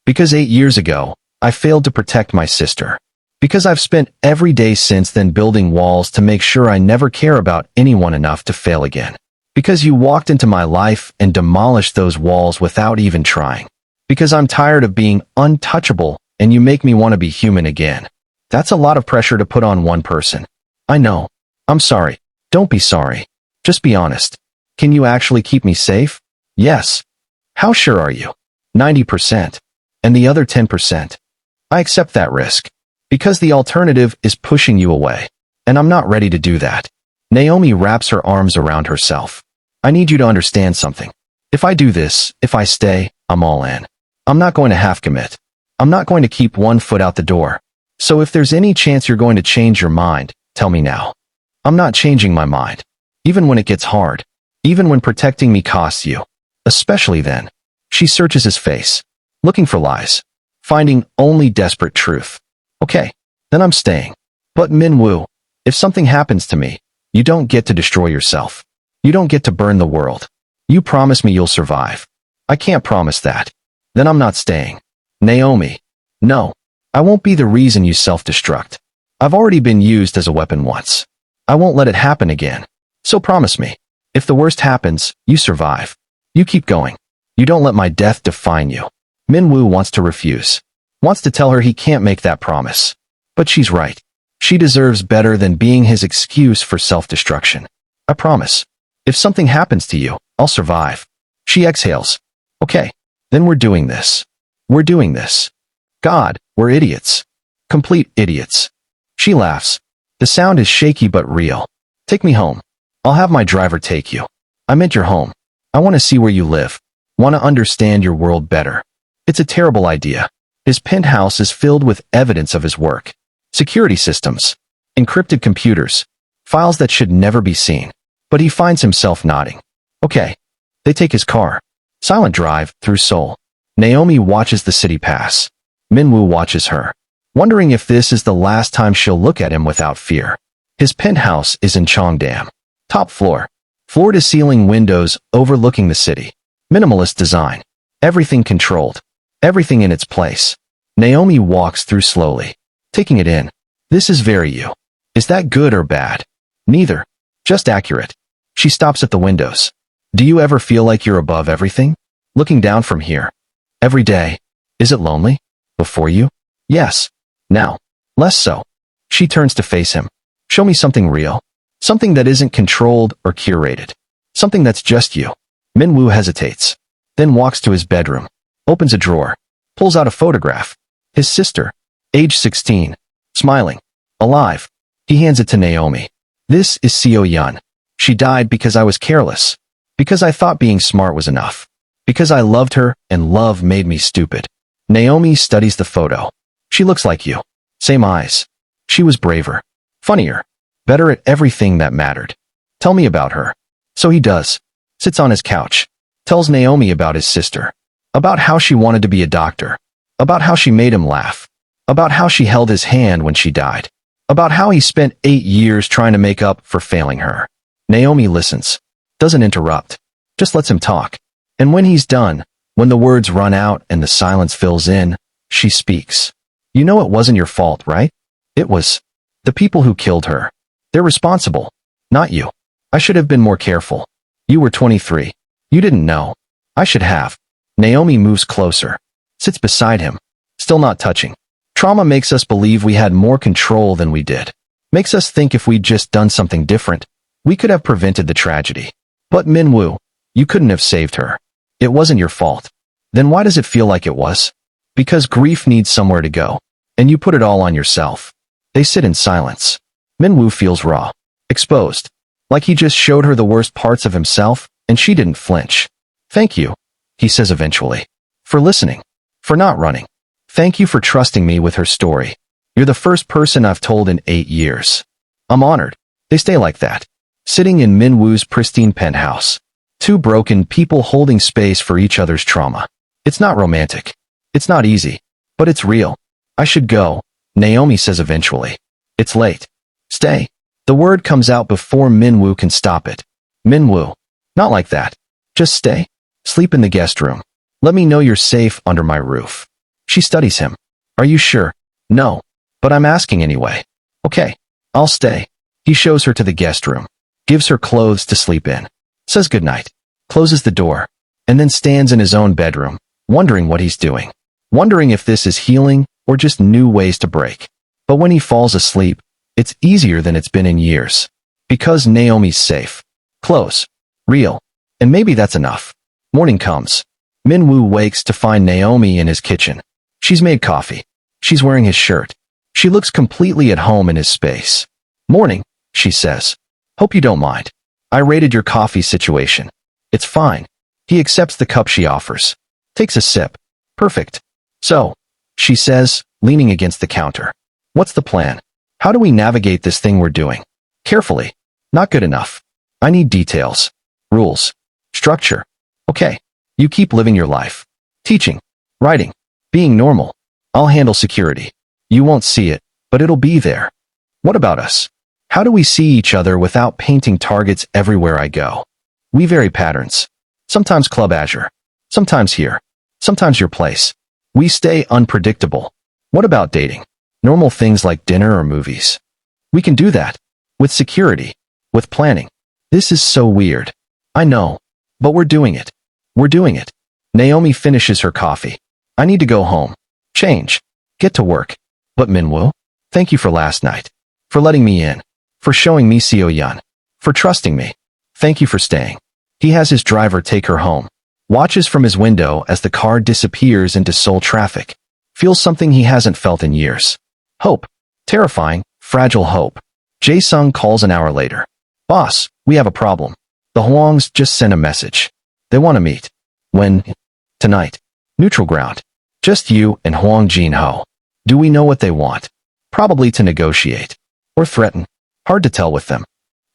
[SPEAKER 1] Because 8 years ago, I failed to protect my sister. Because I've spent every day since then building walls to make sure I never care about anyone enough to fail again. Because you walked into my life and demolished those walls without even trying. Because I'm tired of being untouchable and you make me want to be human again. That's a lot of pressure to put on one person. I know. I'm sorry. Don't be sorry. Just be honest. Can you actually keep me safe? Yes. How sure are you? 90%. And the other 10%? I accept that risk. Because the alternative is pushing you away. And I'm not ready to do that. Naomi wraps her arms around herself. I need you to understand something. If I do this, if I stay, I'm all in. I'm not going to half commit. I'm not going to keep one foot out the door. So if there's any chance you're going to change your mind, tell me now. I'm not changing my mind. Even when it gets hard. Even when protecting me costs you. Especially then. She searches his face. Looking for lies. Finding only desperate truth. Okay, then I'm staying. But Minwoo, if something happens to me, you don't get to destroy yourself. You don't get to burn the world. You promise me you'll survive. I can't promise that. Then I'm not staying. Naomi. No. I won't be the reason you self-destruct. I've already been used as a weapon once. I won't let it happen again. So promise me. If the worst happens, you survive. You keep going. You don't let my death define you. Minwoo wants to refuse. Wants to tell her he can't make that promise. But she's right. She deserves better than being his excuse for self-destruction. I promise. If something happens to you, I'll survive. She exhales. Okay. Then we're doing this. We're doing this. God, we're idiots. Complete idiots. She laughs. The sound is shaky but real. Take me home. I'll have my driver take you. I meant your home. I want to see where you live. Want to understand your world better. It's a terrible idea. His penthouse is filled with evidence of his work. Security systems. Encrypted computers. Files that should never be seen. But he finds himself nodding. Okay. They take his car. Silent drive through Seoul. Naomi watches the city pass. Minwoo watches her. Wondering if this is the last time she'll look at him without fear. His penthouse is in Cheongdam. Top floor. Floor-to-ceiling windows overlooking the city. Minimalist design. Everything controlled. Everything in its place. Naomi walks through slowly. Taking it in. This is very you. Is that good or bad? Neither. Just accurate. She stops at the windows. Do you ever feel like you're above everything? Looking down from here. Every day. Is it lonely? Before you? Yes. Now. Less so. She turns to face him. Show me something real. Something that isn't controlled or curated. Something that's just you. Minwoo hesitates. Then walks to his bedroom. Opens a drawer. Pulls out a photograph. His sister. Age 16. Smiling. Alive. He hands it to Naomi. This is Seo Yun. She died because I was careless. Because I thought being smart was enough. Because I loved her and love made me stupid. Naomi studies the photo. She looks like you. Same eyes. She was braver. Funnier. Better at everything that mattered. Tell me about her. So he does. Sits on his couch. Tells Naomi about his sister. About how she wanted to be a doctor. About how she made him laugh. About how she held his hand when she died. About how he spent 8 years trying to make up for failing her. Naomi listens. Doesn't interrupt. Just lets him talk. And when he's done, When the words run out and the silence fills in, she speaks. You know it wasn't your fault, right? It was the people who killed her. They're responsible, not you. I should have been more careful. You were 23. You didn't know. I should have. Naomi moves closer, sits beside him, still not touching. Trauma makes us believe we had more control than we did. Makes us think if we'd just done something different, we could have prevented the tragedy. But Minwoo, you couldn't have saved her. It wasn't your fault. Then why does it feel like it was? Because grief needs somewhere to go, and you put it all on yourself. They sit in silence. Minwoo feels raw, exposed, like he just showed her the worst parts of himself, and she didn't flinch. Thank you, he says eventually, for listening, for not running. Thank you for trusting me with her story. You're the first person I've told in 8 years. I'm honored. They stay like that, sitting in Minwoo's pristine penthouse. Two broken people holding space for each other's trauma. It's not romantic. It's not easy. But it's real. I should go, Naomi says eventually. It's late. Stay. The word comes out before Minwoo can stop it. Minwoo. Not like that. Just stay. Sleep in the guest room. Let me know you're safe under my roof. She studies him. Are you sure? No. But I'm asking anyway. Okay. I'll stay. He shows her to the guest room. Gives her clothes to sleep in. Says goodnight, closes the door, and then stands in his own bedroom, wondering what he's doing, wondering if this is healing or just new ways to break. But when he falls asleep, it's easier than it's been in years. Because Naomi's safe, close, real, and maybe that's enough. Morning comes. Minwoo wakes to find Naomi in his kitchen. She's made coffee. She's wearing his shirt. She looks completely at home in his space. Morning, she says. Hope you don't mind. I rated your coffee situation. It's fine. He accepts the cup she offers. Takes a sip. Perfect. So, she says, leaning against the counter. What's the plan? How do we navigate this thing we're doing? Carefully. Not good enough. I need details. Rules. Structure. Okay. You keep living your life. Teaching. Writing. Being normal. I'll handle security. You won't see it, but it'll be there. What about us? How do we see each other without painting targets everywhere I go? We vary patterns. Sometimes Club Azure. Sometimes here. Sometimes your place. We stay unpredictable. What about dating? Normal things like dinner or movies. We can do that. With security. With planning. This is so weird. I know. But we're doing it. We're doing it. Naomi finishes her coffee. I need to go home. Change. Get to work. But Minwoo? Thank you for last night. For letting me in. For showing me Seo-yeon. For trusting me. Thank you for staying. He has his driver take her home. Watches from his window as the car disappears into Seoul traffic. Feels something he hasn't felt in years. Hope. Terrifying, fragile hope. Jae-sung calls an hour later. Boss, we have a problem. The Hwangs just sent a message. They want to meet. When? Tonight. Neutral ground. Just you and Hwang Jin-ho. Do we know what they want? Probably to negotiate. Or threaten. Hard to tell with them.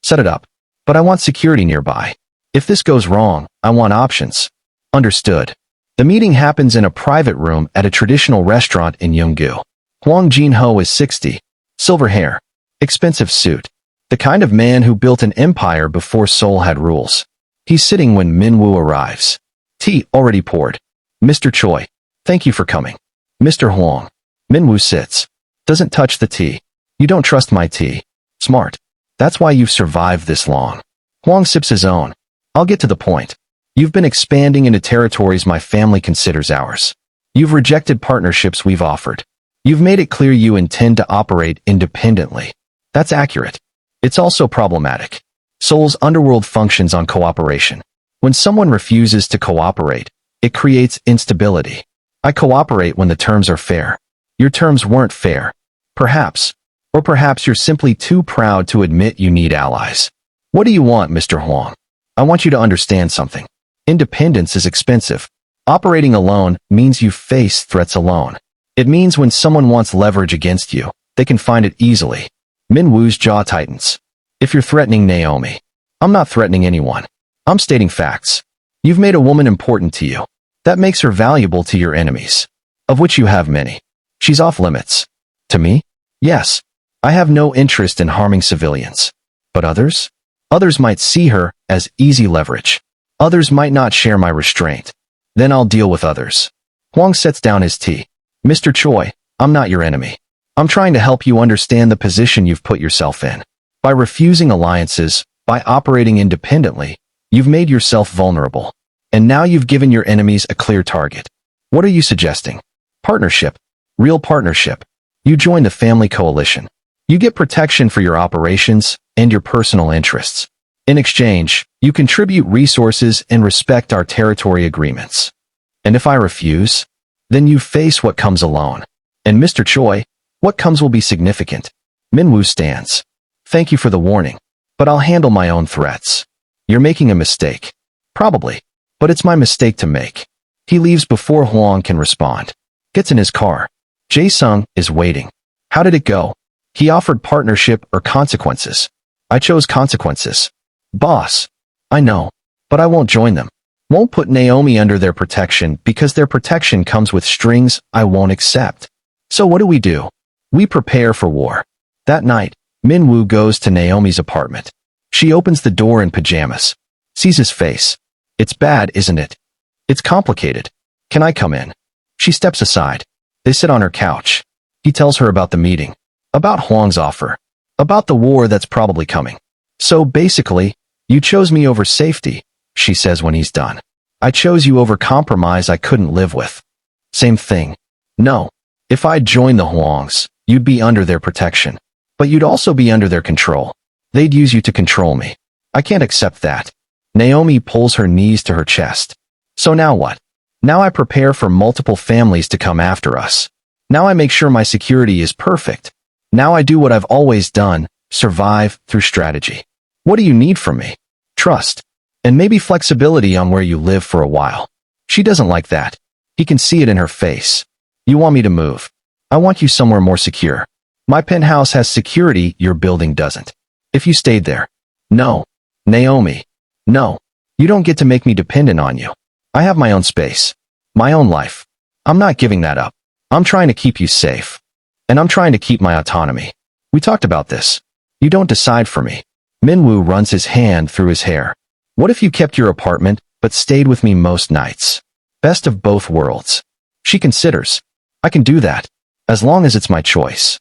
[SPEAKER 1] Set it up. But I want security nearby. If this goes wrong, I want options. Understood. The meeting happens in a private room at a traditional restaurant in Yeonggu. Hwang Jin-ho is 60. Silver hair. Expensive suit. The kind of man who built an empire before Seoul had rules. He's sitting when Minwoo arrives. Tea already poured. Mr. Choi. Thank you for coming. Mr. Hwang. Minwoo sits. Doesn't touch the tea. You don't trust my tea. Smart. That's why you've survived this long. Hwang sips his own. I'll get to the point. You've been expanding into territories my family considers ours. You've rejected partnerships we've offered. You've made it clear you intend to operate independently. That's accurate. It's also problematic. Seoul's underworld functions on cooperation. When someone refuses to cooperate, it creates instability. I cooperate when the terms are fair. Your terms weren't fair. Perhaps. Or perhaps you're simply too proud to admit you need allies. What do you want, Mr. Hwang? I want you to understand something. Independence is expensive. Operating alone means you face threats alone. It means when someone wants leverage against you, they can find it easily. Minwoo's jaw tightens. If you're threatening Naomi, I'm not threatening anyone. I'm stating facts. You've made a woman important to you. That makes her valuable to your enemies, of which you have many. She's off limits. To me? Yes. I have no interest in harming civilians. But others? Others might see her as easy leverage. Others might not share my restraint. Then I'll deal with others. Huang sets down his tea. Mr. Choi, I'm not your enemy. I'm trying to help you understand the position you've put yourself in. By refusing alliances, by operating independently, you've made yourself vulnerable. And now you've given your enemies a clear target. What are you suggesting? Partnership. Real partnership. You join the family coalition. You get protection for your operations and your personal interests. In exchange, you contribute resources and respect our territory agreements. And if I refuse, then you face what comes alone. And Mr. Choi, what comes will be significant. Minwoo stands. Thank you for the warning, but I'll handle my own threats. You're making a mistake. Probably, but it's my mistake to make. He leaves before Huang can respond. Gets in his car. Jae-sung is waiting. How did it go? He offered partnership or consequences. I chose consequences. Boss. I know, but I won't join them. Won't put Naomi under their protection because their protection comes with strings I won't accept. So what do? We prepare for war. That night, Minwoo goes to Naomi's apartment. She opens the door in pajamas. Sees his face. It's bad, isn't it? It's complicated. Can I come in? She steps aside. They sit on her couch. He tells her about the meeting. About Huang's offer. About the war that's probably coming. So basically, you chose me over safety, she says when he's done. I chose you over compromise I couldn't live with. Same thing. No. If I'd joined the Huangs, you'd be under their protection. But you'd also be under their control. They'd use you to control me. I can't accept that. Naomi pulls her knees to her chest. So now what? Now I prepare for multiple families to come after us. Now I make sure my security is perfect. Now I do what I've always done, survive through strategy. What do you need from me? Trust. And maybe flexibility on where you live for a while. She doesn't like that. He can see it in her face. You want me to move. I want you somewhere more secure. My penthouse has security your building doesn't. If you stayed there. No. Naomi. No. You don't get to make me dependent on you. I have my own space. My own life. I'm not giving that up. I'm trying to keep you safe. And I'm trying to keep my autonomy. We talked about this. You don't decide for me. Minwoo runs his hand through his hair. What if you kept your apartment, but stayed with me most nights? Best of both worlds. She considers. I can do that. As long as it's my choice.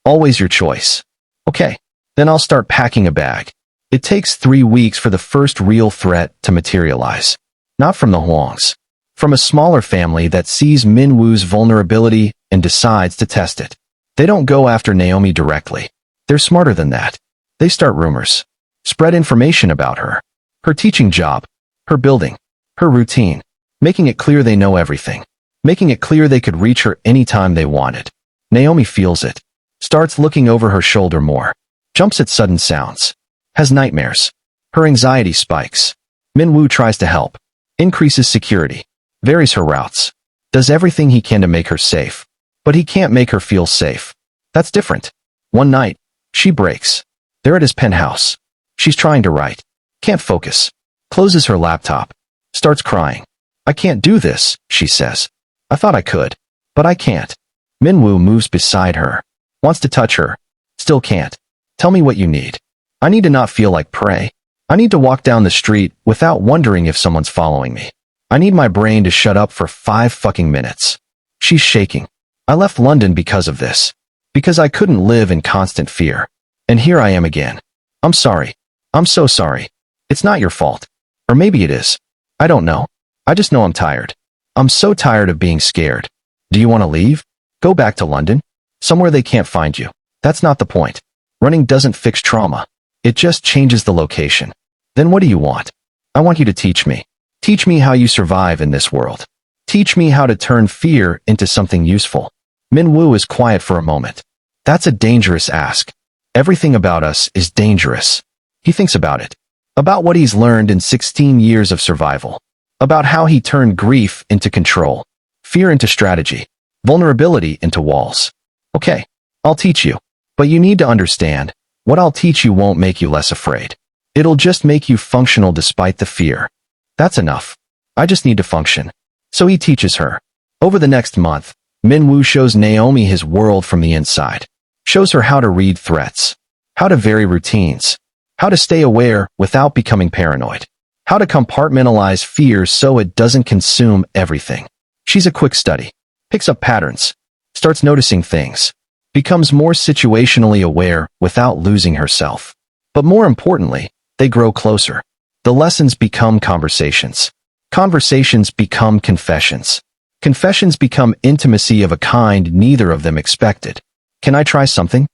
[SPEAKER 1] Always your choice. Okay. Then I'll start packing a bag. It takes 3 weeks for the first real threat to materialize. Not from the Huangs. From a smaller family that sees Minwoo's vulnerability and decides to test it. They don't go after Naomi directly. They're smarter than that. They start rumors. Spread information about her. Her teaching job. Her building. Her routine. Making it clear they know everything. Making it clear they could reach her anytime they wanted. Naomi feels it. Starts looking over her shoulder more. Jumps at sudden sounds. Has nightmares. Her anxiety spikes. Minwoo tries to help. Increases security. Varies her routes. Does everything he can to make her safe. But he can't make her feel safe. That's different. One night, she breaks. They're at his penthouse. She's trying to write. Can't focus. Closes her laptop. Starts crying. I can't do this, she says. I thought I could. But I can't. Minwoo moves beside her. Wants to touch her. Still can't. Tell me what you need. I need to not feel like prey. I need to walk down the street without wondering if someone's following me. I need my brain to shut up for 5 fucking minutes. She's shaking. I left London because of this. Because I couldn't live in constant fear. And here I am again. I'm sorry. I'm so sorry. It's not your fault. Or maybe it is. I don't know. I just know I'm tired. I'm so tired of being scared. Do you want to leave? Go back to London? Somewhere they can't find you. That's not the point. Running doesn't fix trauma. It just changes the location. Then what do you want? I want you to teach me. Teach me how you survive in this world. Teach me how to turn fear into something useful. Minwoo is quiet for a moment. That's a dangerous ask. Everything about us is dangerous. He thinks about it. About what he's learned in 16 years of survival. About how he turned grief into control. Fear into strategy. Vulnerability into walls. Okay, I'll teach you. But you need to understand, what I'll teach you won't make you less afraid. It'll just make you functional despite the fear. That's enough. I just need to function. So he teaches her. Over the next month, Minwoo shows Naomi his world from the inside. Shows her how to read threats. How to vary routines. How to stay aware without becoming paranoid. How to compartmentalize fear so it doesn't consume everything. She's a quick study. Picks up patterns. Starts noticing things. Becomes more situationally aware without losing herself. But more importantly, they grow closer. The lessons become conversations. Conversations become confessions. Confessions become intimacy of a kind neither of them expected. Can I try something?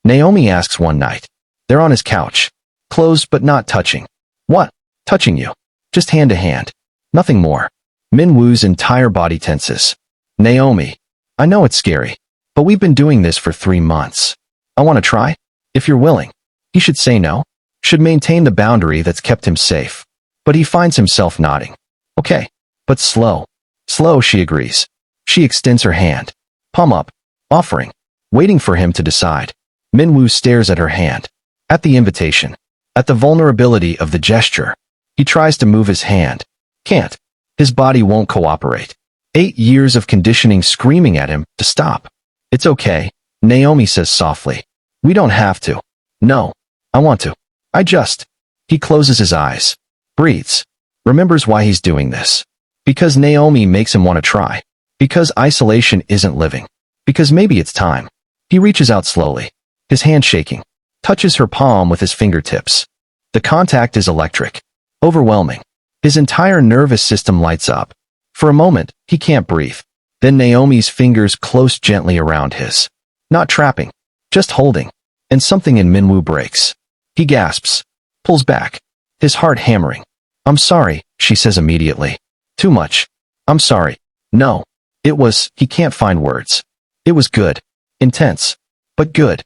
[SPEAKER 1] Naomi asks one night. They're on his couch. Close but not touching. What? Touching you. Just hand to hand. Nothing more. Min-woo's entire body tenses. Naomi. I know it's scary. But we've been doing this for 3 months. I want to try? If you're willing. He should say no. Should maintain the boundary that's kept him safe. But he finds himself nodding. Okay. But slow. Slow, she agrees. She extends her hand. Palm up. Offering. Waiting for him to decide. Min-woo stares at her hand. At the invitation. At the vulnerability of the gesture. He tries to move his hand. Can't. His body won't cooperate. 8 years of conditioning screaming at him to stop. It's okay, Naomi says softly. We don't have to. No. I want to. I just. He closes his eyes. Breathes. Remembers why he's doing this. Because Naomi makes him want to try. Because isolation isn't living. Because maybe it's time. He reaches out slowly. His hand shaking. Touches her palm with his fingertips. The contact is electric. Overwhelming. His entire nervous system lights up. For a moment, he can't breathe. Then Naomi's fingers close gently around his. Not trapping. Just holding. And something in Min-woo breaks. He gasps. Pulls back. His heart hammering. I'm sorry, she says immediately. Too much. I'm sorry. No. It was, he can't find words. It was good. Intense. But good.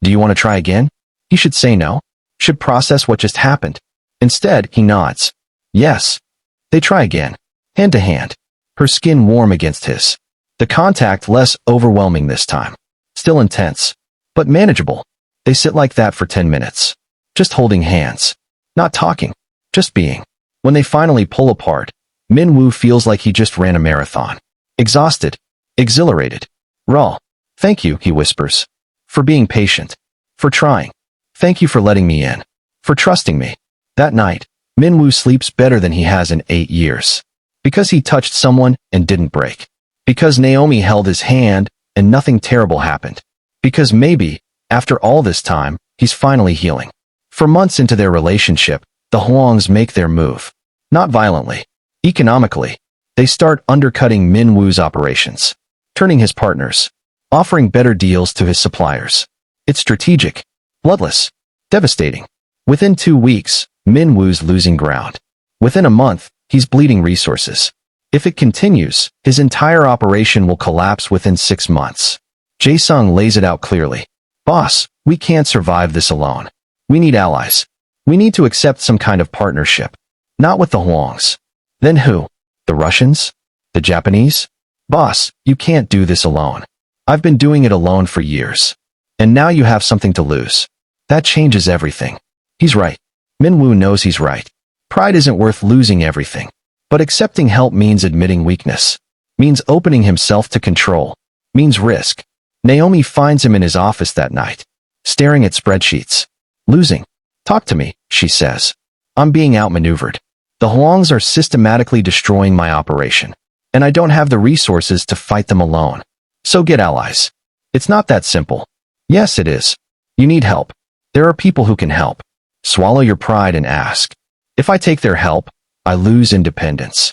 [SPEAKER 1] Do you want to try again? He should say no. Should process what just happened. Instead, he nods. Yes. They try again. Hand to hand. Her skin warm against his. The contact less overwhelming this time. Still intense. But manageable. They sit like that for 10 minutes. Just holding hands. Not talking. Just being. When they finally pull apart, Min-woo feels like he just ran a marathon. Exhausted. Exhilarated. Raw. Thank you, he whispers. For being patient. For trying. Thank you for letting me in. For trusting me. That night, Min-woo sleeps better than he has in 8 years. Because he touched someone and didn't break. Because Naomi held his hand and nothing terrible happened. Because maybe, after all this time, he's finally healing. For months into their relationship, the Hwangs make their move. Not violently. Economically. They start undercutting Min-woo's operations. Turning his partners. Offering better deals to his suppliers. It's strategic. Bloodless. Devastating. Within 2 weeks, Min-woo's losing ground. Within a month, he's bleeding resources. If it continues, his entire operation will collapse within 6 months. Jae-sung lays it out clearly. Boss, we can't survive this alone. We need allies. We need to accept some kind of partnership. Not with the Hwangs. Then who? The Russians? The Japanese? Boss, you can't do this alone. I've been doing it alone for years. And now you have something to lose. That changes everything. He's right. Min-woo knows he's right. Pride isn't worth losing everything. But accepting help means admitting weakness. Means opening himself to control. Means risk. Naomi finds him in his office that night. Staring at spreadsheets. Losing. Talk to me, she says. I'm being outmaneuvered. The Hwangs are systematically destroying my operation. And I don't have the resources to fight them alone. So get allies. It's not that simple. Yes, it is. You need help. There are people who can help. Swallow your pride and ask. If I take their help, I lose independence.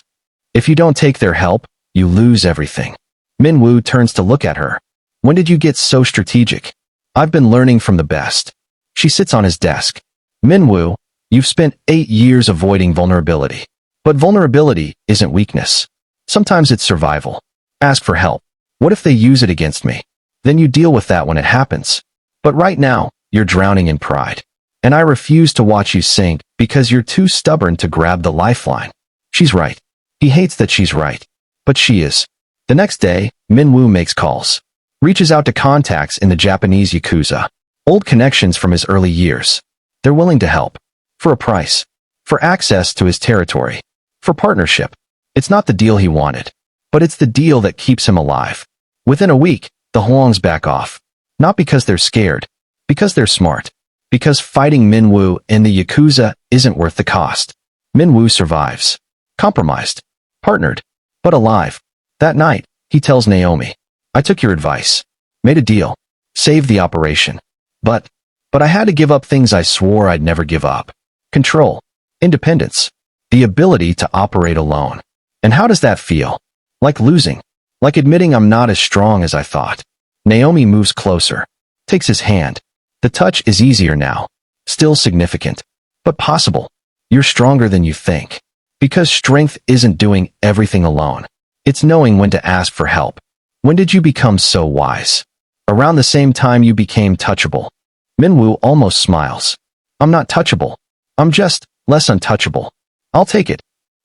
[SPEAKER 1] If you don't take their help, you lose everything. Min-woo turns to look at her. When did you get so strategic? I've been learning from the best. She sits on his desk. Min-woo, you've spent 8 years avoiding vulnerability. But vulnerability isn't weakness. Sometimes it's survival. Ask for help. What if they use it against me? Then you deal with that when it happens. But right now, you're drowning in pride. And I refuse to watch you sink because you're too stubborn to grab the lifeline. She's right. He hates that she's right. But she is. The next day, Min-woo makes calls. Reaches out to contacts in the Japanese Yakuza. Old connections from his early years. They're willing to help. For a price. For access to his territory. For partnership. It's not the deal he wanted. But it's the deal that keeps him alive. Within a week, the Hwangs back off. Not because they're scared. Because they're smart. Because fighting Min-woo in the Yakuza isn't worth the cost. Min-woo survives. Compromised. Partnered. But alive. That night, he tells Naomi, I took your advice. Made a deal. Saved the operation. But I had to give up things I swore I'd never give up. Control. Independence. The ability to operate alone. And how does that feel? Like losing. Like admitting I'm not as strong as I thought. Naomi moves closer. Takes his hand. The touch is easier now. Still significant. But possible. You're stronger than you think. Because strength isn't doing everything alone. It's knowing when to ask for help. When did you become so wise? Around the same time you became touchable. Min-woo almost smiles. I'm not touchable. I'm just less untouchable. I'll take it.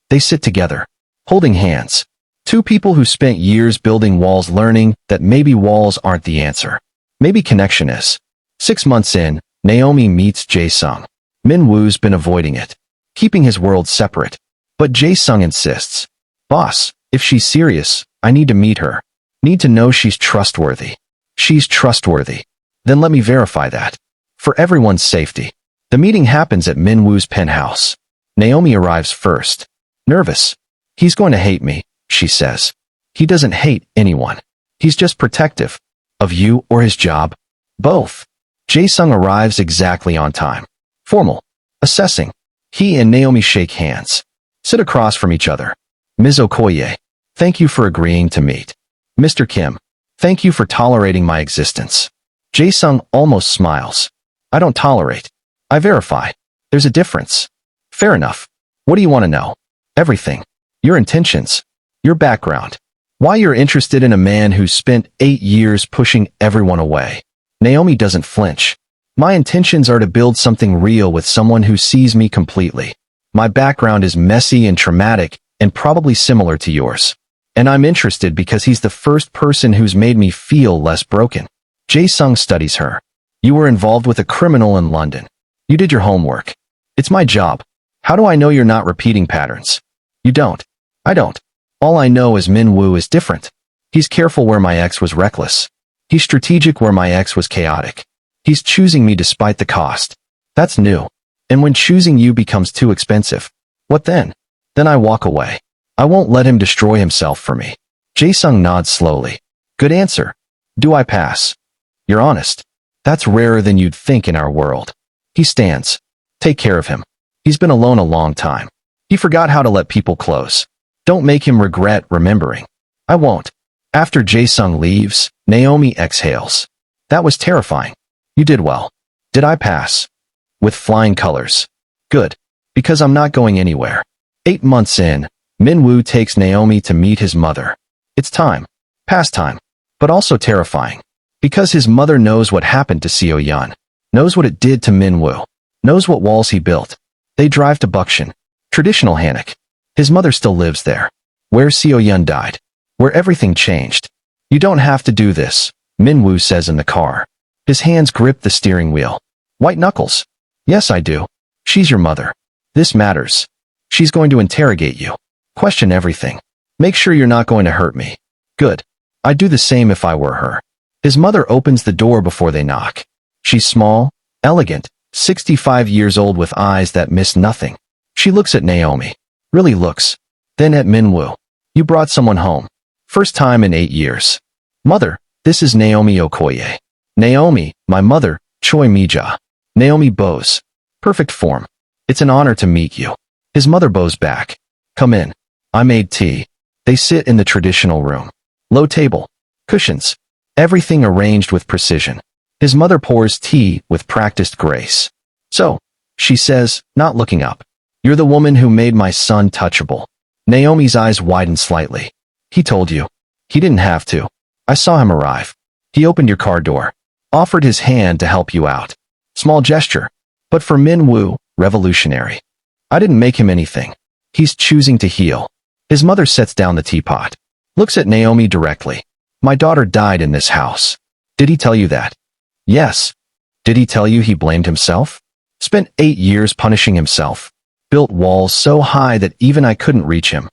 [SPEAKER 1] They sit together, holding hands. Two people who spent years building walls, learning that maybe walls aren't the answer. Maybe connection is. 6 months in, Naomi meets Jae-sung. Min-woo's been avoiding it, keeping his world separate. But Jae-sung insists. Boss, if she's serious, I need to meet her. Need to know she's trustworthy. She's trustworthy. Then let me verify that. For everyone's safety. The meeting happens at Min-woo's penthouse. Naomi arrives first. Nervous. He's going to hate me, she says. He doesn't hate anyone. He's just protective. Of you or his job. Both. Jae-sung arrives exactly on time. Formal. Assessing. He and Naomi shake hands. Sit across from each other. Ms. Okoye. Thank you for agreeing to meet. Mr. Kim. Thank you for tolerating my existence. Jae-sung almost smiles. I don't tolerate. I verify. There's a difference. Fair enough. What do you want to know? Everything. Your intentions. Your background. Why you're interested in a man who spent 8 years pushing everyone away. Naomi doesn't flinch. My intentions are to build something real with someone who sees me completely. My background is messy and traumatic and probably similar to yours. And I'm interested because he's the first person who's made me feel less broken. Jae-sung studies her. You were involved with a criminal in London. You did your homework. It's my job. How do I know you're not repeating patterns? You don't. I don't. All I know is Min-woo is different. He's careful where my ex was reckless. He's strategic where my ex was chaotic. He's choosing me despite the cost. That's new. And when choosing you becomes too expensive, what then? Then I walk away. I won't let him destroy himself for me. Jae-sung nods slowly. Good answer. Do I pass? You're honest. That's rarer than you'd think in our world. He stands. Take care of him. He's been alone a long time. He forgot how to let people close. Don't make him regret remembering. I won't. After Jae-sung leaves, Naomi exhales. That was terrifying. You did well. Did I pass? With flying colors. Good. Because I'm not going anywhere. 8 months in, Min-woo takes Naomi to meet his mother. It's time. Pastime. But also terrifying. Because his mother knows what happened to Seo-yeon. Knows what it did to Min-woo. Knows what walls he built. They drive to Bukshin. Traditional Hanok. His mother still lives there. Where Seo-yeon died. Where everything changed. You don't have to do this, Min-woo says in the car. His hands grip the steering wheel. White knuckles. Yes, I do. She's your mother. This matters. She's going to interrogate you. Question everything. Make sure you're not going to hurt me. Good. I'd do the same if I were her. His mother opens the door before they knock. She's small, elegant, 65 years old with eyes that miss nothing. She looks at Naomi. Really looks. Then at Min-woo. You brought someone home. First time in 8 years. Mother, this is Naomi Okoye. Naomi, my mother, Choi Mija. Naomi bows. Perfect form. It's an honor to meet you. His mother bows back. Come in. I made tea. They sit in the traditional room. Low table. Cushions. Everything arranged with precision. His mother pours tea with practiced grace. So, she says, not looking up. You're the woman who made my son touchable. Naomi's eyes widen slightly. He told you. He didn't have to. I saw him arrive. He opened your car door. Offered his hand to help you out. Small gesture. But for Min-woo, revolutionary. I didn't make him anything. He's choosing to heal. His mother sets down the teapot. Looks at Naomi directly. My daughter died in this house. Did he tell you that? Yes. Did he tell you he blamed himself? Spent 8 years punishing himself. Built walls so high that even I couldn't reach him.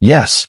[SPEAKER 1] Yes.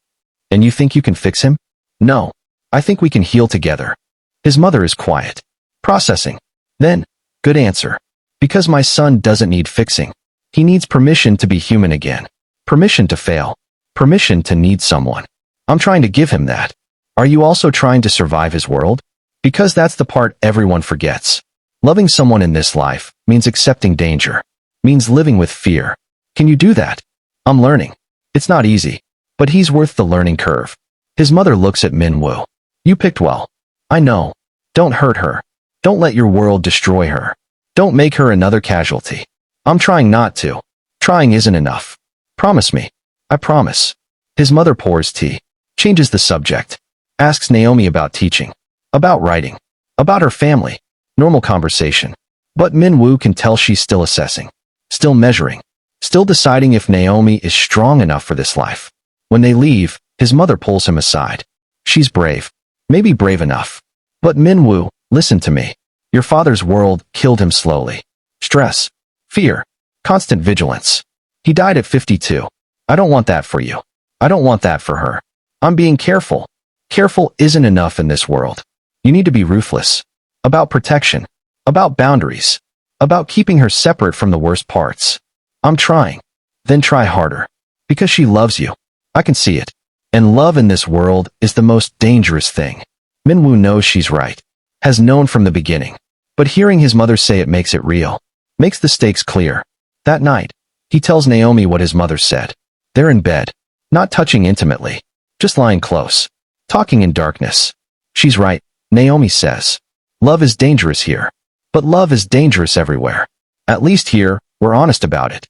[SPEAKER 1] And you think you can fix him? No. I think we can heal together. His mother is quiet. Processing. Then, good answer. Because my son doesn't need fixing. He needs permission to be human again. Permission to fail. Permission to need someone. I'm trying to give him that. Are you also trying to survive his world? Because that's the part everyone forgets. Loving someone in this life means accepting danger, means living with fear. Can you do that? I'm learning. It's not easy, but he's worth the learning curve. His mother looks at Min-woo. You picked well. I know. Don't hurt her. Don't let your world destroy her. Don't make her another casualty. I'm trying not to. Trying isn't enough. Promise me. I promise. His mother pours tea, changes the subject, asks Naomi about teaching, about writing, about her family. Normal conversation. But Min-woo can tell she's still assessing, still measuring, still deciding if Naomi is strong enough for this life. When they leave, his mother pulls him aside. She's brave. Maybe brave enough. But Min-woo, listen to me. Your father's world killed him slowly. Stress, fear, constant vigilance. He died at 52. I don't want that for you. I don't want that for her. I'm being careful. Careful isn't enough in this world. You need to be ruthless. About protection. About boundaries. About keeping her separate from the worst parts. I'm trying. Then try harder. Because she loves you. I can see it. And love in this world is the most dangerous thing. Min-woo knows she's right. Has known from the beginning. But hearing his mother say it makes it real. Makes the stakes clear. That night, he tells Naomi what his mother said. They're in bed. Not touching intimately. Just lying close. Talking in darkness. She's right, Naomi says. Love is dangerous here. But love is dangerous everywhere. At least here, we're honest about it.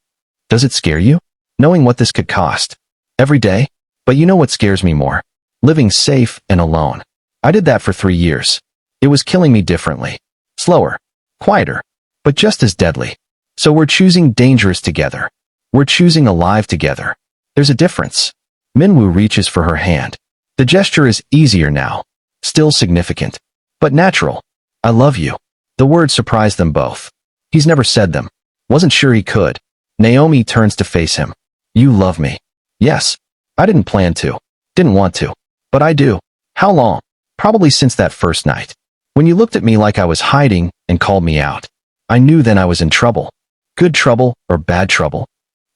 [SPEAKER 1] Does it scare you? Knowing what this could cost. Every day? But you know what scares me more? Living safe and alone. I did that for 3 years. It was killing me differently. Slower. Quieter. But just as deadly. So we're choosing dangerous together. We're choosing alive together. There's a difference. Min-woo reaches for her hand. The gesture is easier now. Still significant. But natural. I love you. The words surprised them both. He's never said them. Wasn't sure he could. Naomi turns to face him. You love me. Yes. I didn't plan to. Didn't want to. But I do. How long? Probably since that first night. When you looked at me like I was hiding and called me out. I knew then I was in trouble. Good trouble or bad trouble?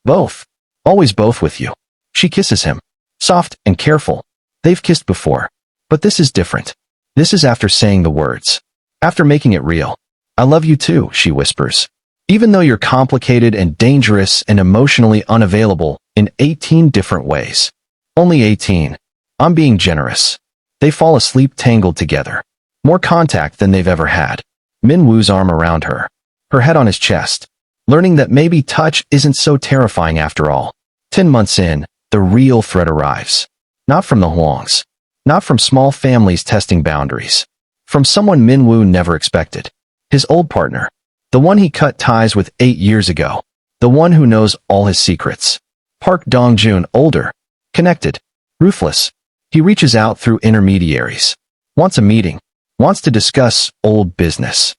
[SPEAKER 1] Both. Always both with you. She kisses him. Soft and careful. They've kissed before. But this is different. This is after saying the words. After making it real. I love you too, she whispers. Even though you're complicated and dangerous and emotionally unavailable in 18 different ways. Only 18. I'm being generous. They fall asleep tangled together. More contact than they've ever had. Min-woo's arm around her. Her head on his chest. Learning that maybe touch isn't so terrifying after all. 10 months in, the real threat arrives. Not from the Huangs. Not from small families testing boundaries. From someone Min-woo never expected. His old partner. The one he cut ties with 8 years ago. The one who knows all his secrets. Park Dong-joon, older. Connected. Ruthless. He reaches out through intermediaries. Wants a meeting. Wants to discuss old business.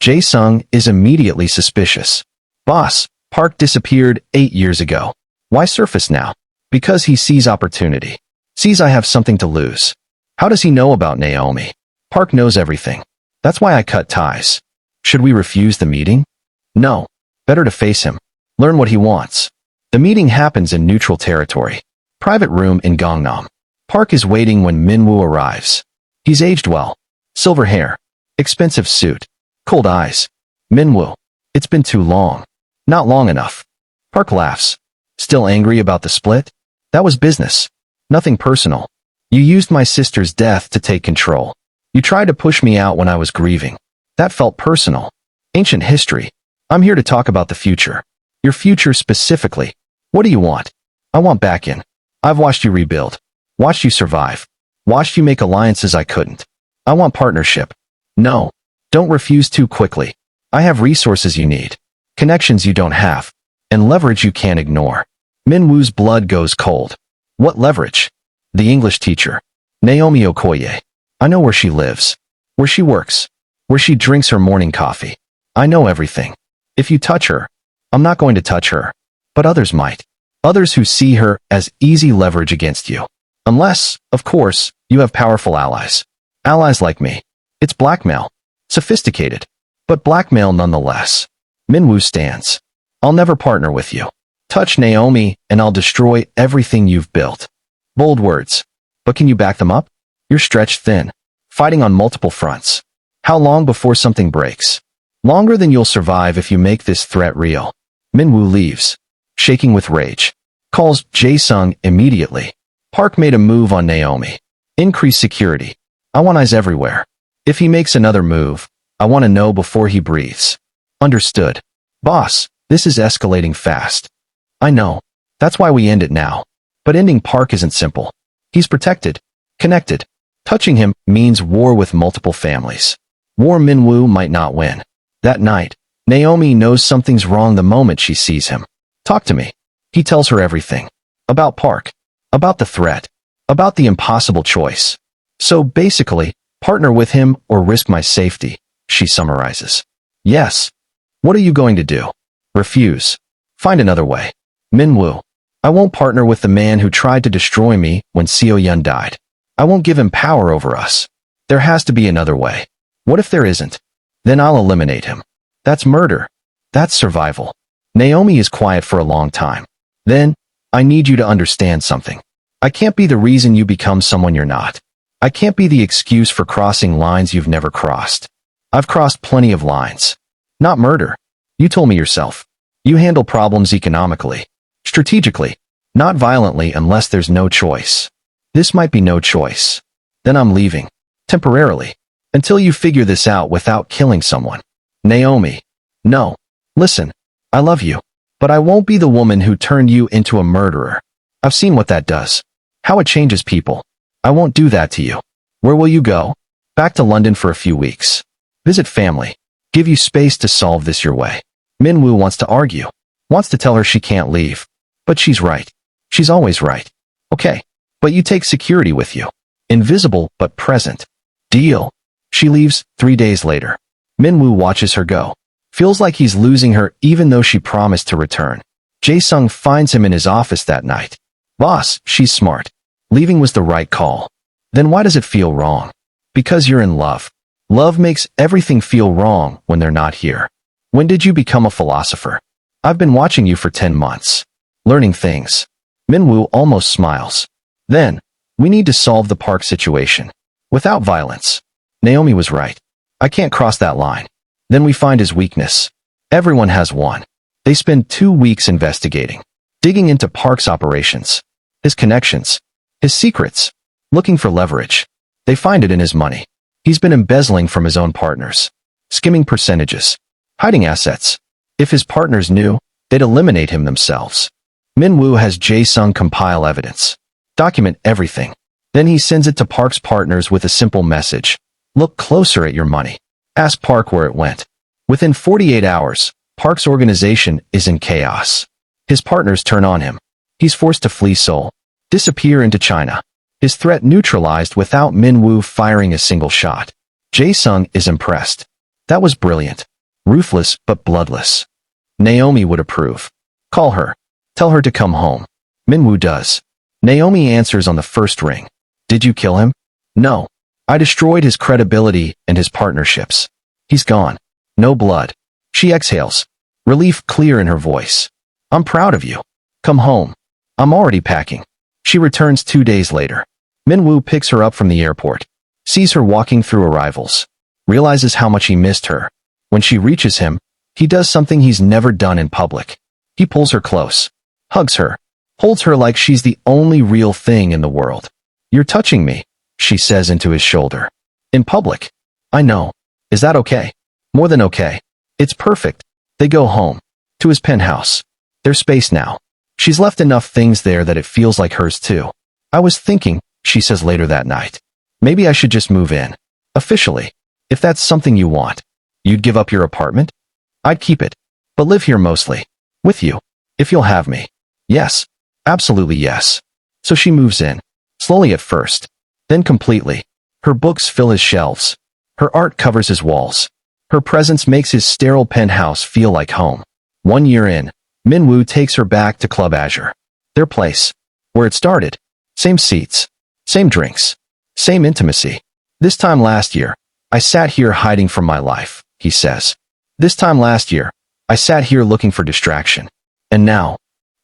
[SPEAKER 1] Jae-sung is immediately suspicious. Boss, Park disappeared 8 years ago. Why surface now? Because he sees opportunity. Sees I have something to lose. How does he know about Naomi? Park knows everything. That's why I cut ties. Should we refuse the meeting? No. Better to face him. Learn what he wants. The meeting happens in neutral territory. Private room in Gangnam. Park is waiting when Min-woo arrives. He's aged well. Silver hair. Expensive suit. Cold eyes. Min-woo. It's been too long. Not long enough. Park laughs. Still angry about the split? That was business. Nothing personal. You used my sister's death to take control. You tried to push me out when I was grieving. That felt personal. Ancient history. I'm here to talk about the future. Your future specifically. What do you want? I want back in. I've watched you rebuild. Watched you survive. Watched you make alliances I couldn't. I want partnership. No. Don't refuse too quickly. I have resources you need. Connections you don't have. And leverage you can't ignore. Min-woo's blood goes cold. What leverage? The English teacher. Naomi Okoye. I know where she lives. Where she works. Where she drinks her morning coffee. I know everything. If you touch her, I'm not going to touch her. But others might. Others who see her as easy leverage against you. Unless, of course, you have powerful allies. Allies like me. It's blackmail. Sophisticated. But blackmail nonetheless. Min-woo stands. I'll never partner with you. Touch Naomi and I'll destroy everything you've built. Bold words. But can you back them up? You're stretched thin, fighting on multiple fronts. How long before something breaks? Longer than you'll survive if you make this threat real. Minwoo leaves, shaking with rage. Calls Jae-sung immediately. Park made a move on Naomi. Increase security. I want eyes everywhere. If he makes another move, I want to know before he breathes. Understood. Boss, this is escalating fast. I know. That's why we end it now. But ending Park isn't simple. He's protected, connected. Touching him means war with multiple families. War Minwoo might not win. That night, Naomi knows something's wrong the moment she sees him. Talk to me. He tells her everything. About Park. About the threat. About the impossible choice. So basically, partner with him or risk my safety, she summarizes. Yes. What are you going to do? Refuse. Find another way. Minwoo. I won't partner with the man who tried to destroy me when Seo-yeon died. I won't give him power over us. There has to be another way. What if there isn't? Then I'll eliminate him. That's murder. That's survival. Naomi is quiet for a long time. Then, I need you to understand something. I can't be the reason you become someone you're not. I can't be the excuse for crossing lines you've never crossed. I've crossed plenty of lines. Not murder. You told me yourself. You handle problems economically. Strategically, not violently unless there's no choice. This might be no choice. Then I'm leaving. Temporarily. Until you figure this out without killing someone. Naomi. No. Listen. I love you. But I won't be the woman who turned you into a murderer. I've seen what that does. How it changes people. I won't do that to you. Where will you go? Back to London for a few weeks. Visit family. Give you space to solve this your way. Minwoo wants to argue. Wants to tell her she can't leave. But she's right. She's always right. Okay. But you take security with you. Invisible, but present. Deal. She leaves 3 days later. Minwoo watches her go. Feels like he's losing her even though she promised to return. Jae-sung finds him in his office that night. Boss, she's smart. Leaving was the right call. Then why does it feel wrong? Because you're in love. Love makes everything feel wrong when they're not here. When did you become a philosopher? I've been watching you for 10 months. Learning things. Minwoo almost smiles. Then, we need to solve the Park situation. Without violence. Naomi was right. I can't cross that line. Then we find his weakness. Everyone has one. They spend 2 weeks investigating. Digging into Park's operations. His connections. His secrets. Looking for leverage. They find it in his money. He's been embezzling from his own partners. Skimming percentages. Hiding assets. If his partners knew, they'd eliminate him themselves. Minwoo has Jae-sung compile evidence. Document everything. Then he sends it to Park's partners with a simple message. Look closer at your money. Ask Park where it went. Within 48 hours, Park's organization is in chaos. His partners turn on him. He's forced to flee Seoul. Disappear into China. His threat neutralized without Minwoo firing a single shot. Jae-sung is impressed. That was brilliant. Ruthless but bloodless. Naomi would approve. Call her. Tell her to come home. Minwoo does. Naomi answers on the first ring. Did you kill him? No. I destroyed his credibility and his partnerships. He's gone. No blood. She exhales. Relief clear in her voice. I'm proud of you. Come home. I'm already packing. She returns 2 days later. Minwoo picks her up from the airport. Sees her walking through arrivals. Realizes how much he missed her. When she reaches him, he does something he's never done in public. He pulls her close. Hugs her. Holds her like she's the only real thing in the world. You're touching me, she says into his shoulder. In public. I know. Is that okay? More than okay. It's perfect. They go home. To his penthouse. Their space now. She's left enough things there that it feels like hers too. I was thinking, she says later that night. Maybe I should just move in. Officially. If that's something you want. You'd give up your apartment? I'd keep it. But live here mostly. With you. If you'll have me. Yes. Absolutely yes. So she moves in. Slowly at first. Then completely. Her books fill his shelves. Her art covers his walls. Her presence makes his sterile penthouse feel like home. 1 year in, Minwoo takes her back to Club Azure. Their place. Where it started. Same seats. Same drinks. Same intimacy. This time last year, I sat here hiding from my life, he says. This time last year, I sat here looking for distraction. And now,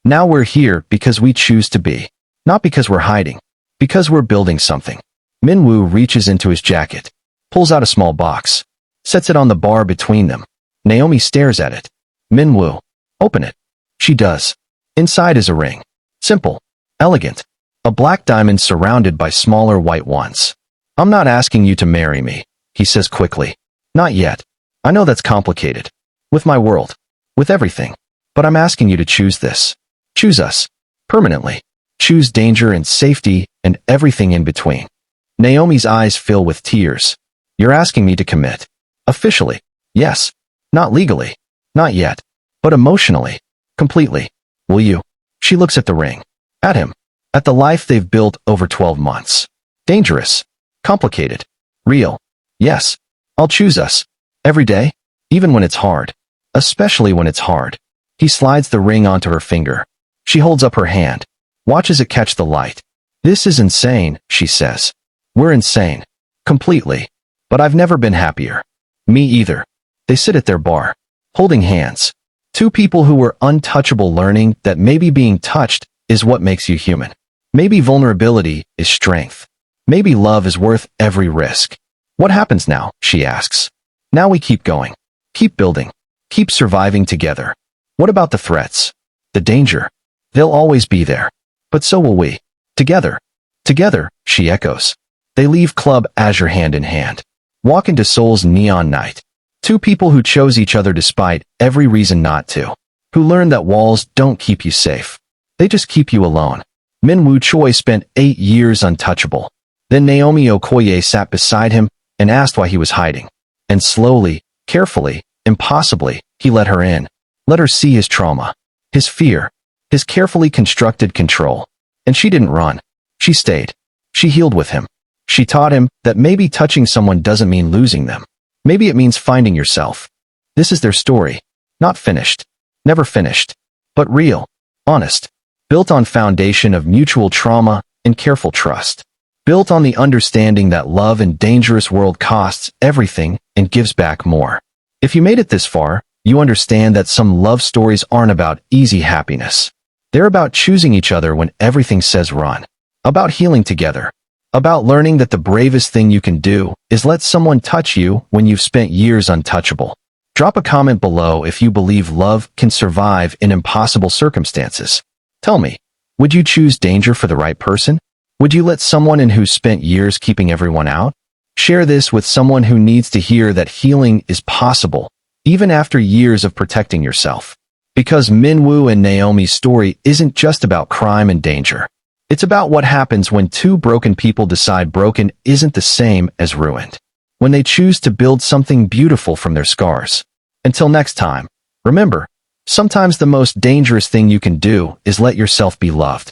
[SPEAKER 1] Now we're here because we choose to be. Not because we're hiding. Because we're building something. Min-woo reaches into his jacket, pulls out a small box, sets it on the bar between them. Naomi stares at it. Min-woo, open it. She does. Inside is a ring. Simple. Elegant. A black diamond surrounded by smaller white ones. I'm not asking you to marry me, he says quickly. Not yet. I know that's complicated. With my world. With everything. But I'm asking you to choose this. Choose us. Permanently. Choose danger and safety and everything in between. Naomi's eyes fill with tears. You're asking me to commit. Officially. Yes. Not legally. Not yet. But emotionally. Completely. Will you? She looks at the ring. At him. At the life they've built over 12 months. Dangerous. Complicated. Real. Yes. I'll choose us. Every day. Even when it's hard. Especially when it's hard. He slides the ring onto her finger. She holds up her hand. Watches it catch the light. This is insane, she says. We're insane. Completely. But I've never been happier. Me either. They sit at their bar. Holding hands. Two people who were untouchable, learning that maybe being touched is what makes you human. Maybe vulnerability is strength. Maybe love is worth every risk. What happens now? She asks. Now we keep going. Keep building. Keep surviving together. What about the threats? The danger? They'll always be there. But so will we. Together. Together, she echoes. They leave Club Azure hand in hand. Walk into Seoul's neon night. Two people who chose each other despite every reason not to. Who learned that walls don't keep you safe. They just keep you alone. Min-woo Choi spent 8 years untouchable. Then Naomi Okoye sat beside him and asked why he was hiding. And slowly, carefully, impossibly, he let her in. Let her see his trauma. His fear. His carefully constructed control. And she didn't run. She stayed. She healed with him. She taught him that maybe touching someone doesn't mean losing them. Maybe it means finding yourself. This is their story. Not finished. Never finished. But real. Honest. Built on foundation of mutual trauma and careful trust. Built on the understanding that love in dangerous world costs everything and gives back more. If you made it this far, you understand that some love stories aren't about easy happiness. They're about choosing each other when everything says run. About healing together. About learning that the bravest thing you can do is let someone touch you when you've spent years untouchable. Drop a comment below if you believe love can survive in impossible circumstances. Tell me, would you choose danger for the right person? Would you let someone in who spent years keeping everyone out? Share this with someone who needs to hear that healing is possible, even after years of protecting yourself. Because Min-woo and Naomi's story isn't just about crime and danger. It's about what happens when two broken people decide broken isn't the same as ruined. When they choose to build something beautiful from their scars. Until next time, remember, sometimes the most dangerous thing you can do is let yourself be loved.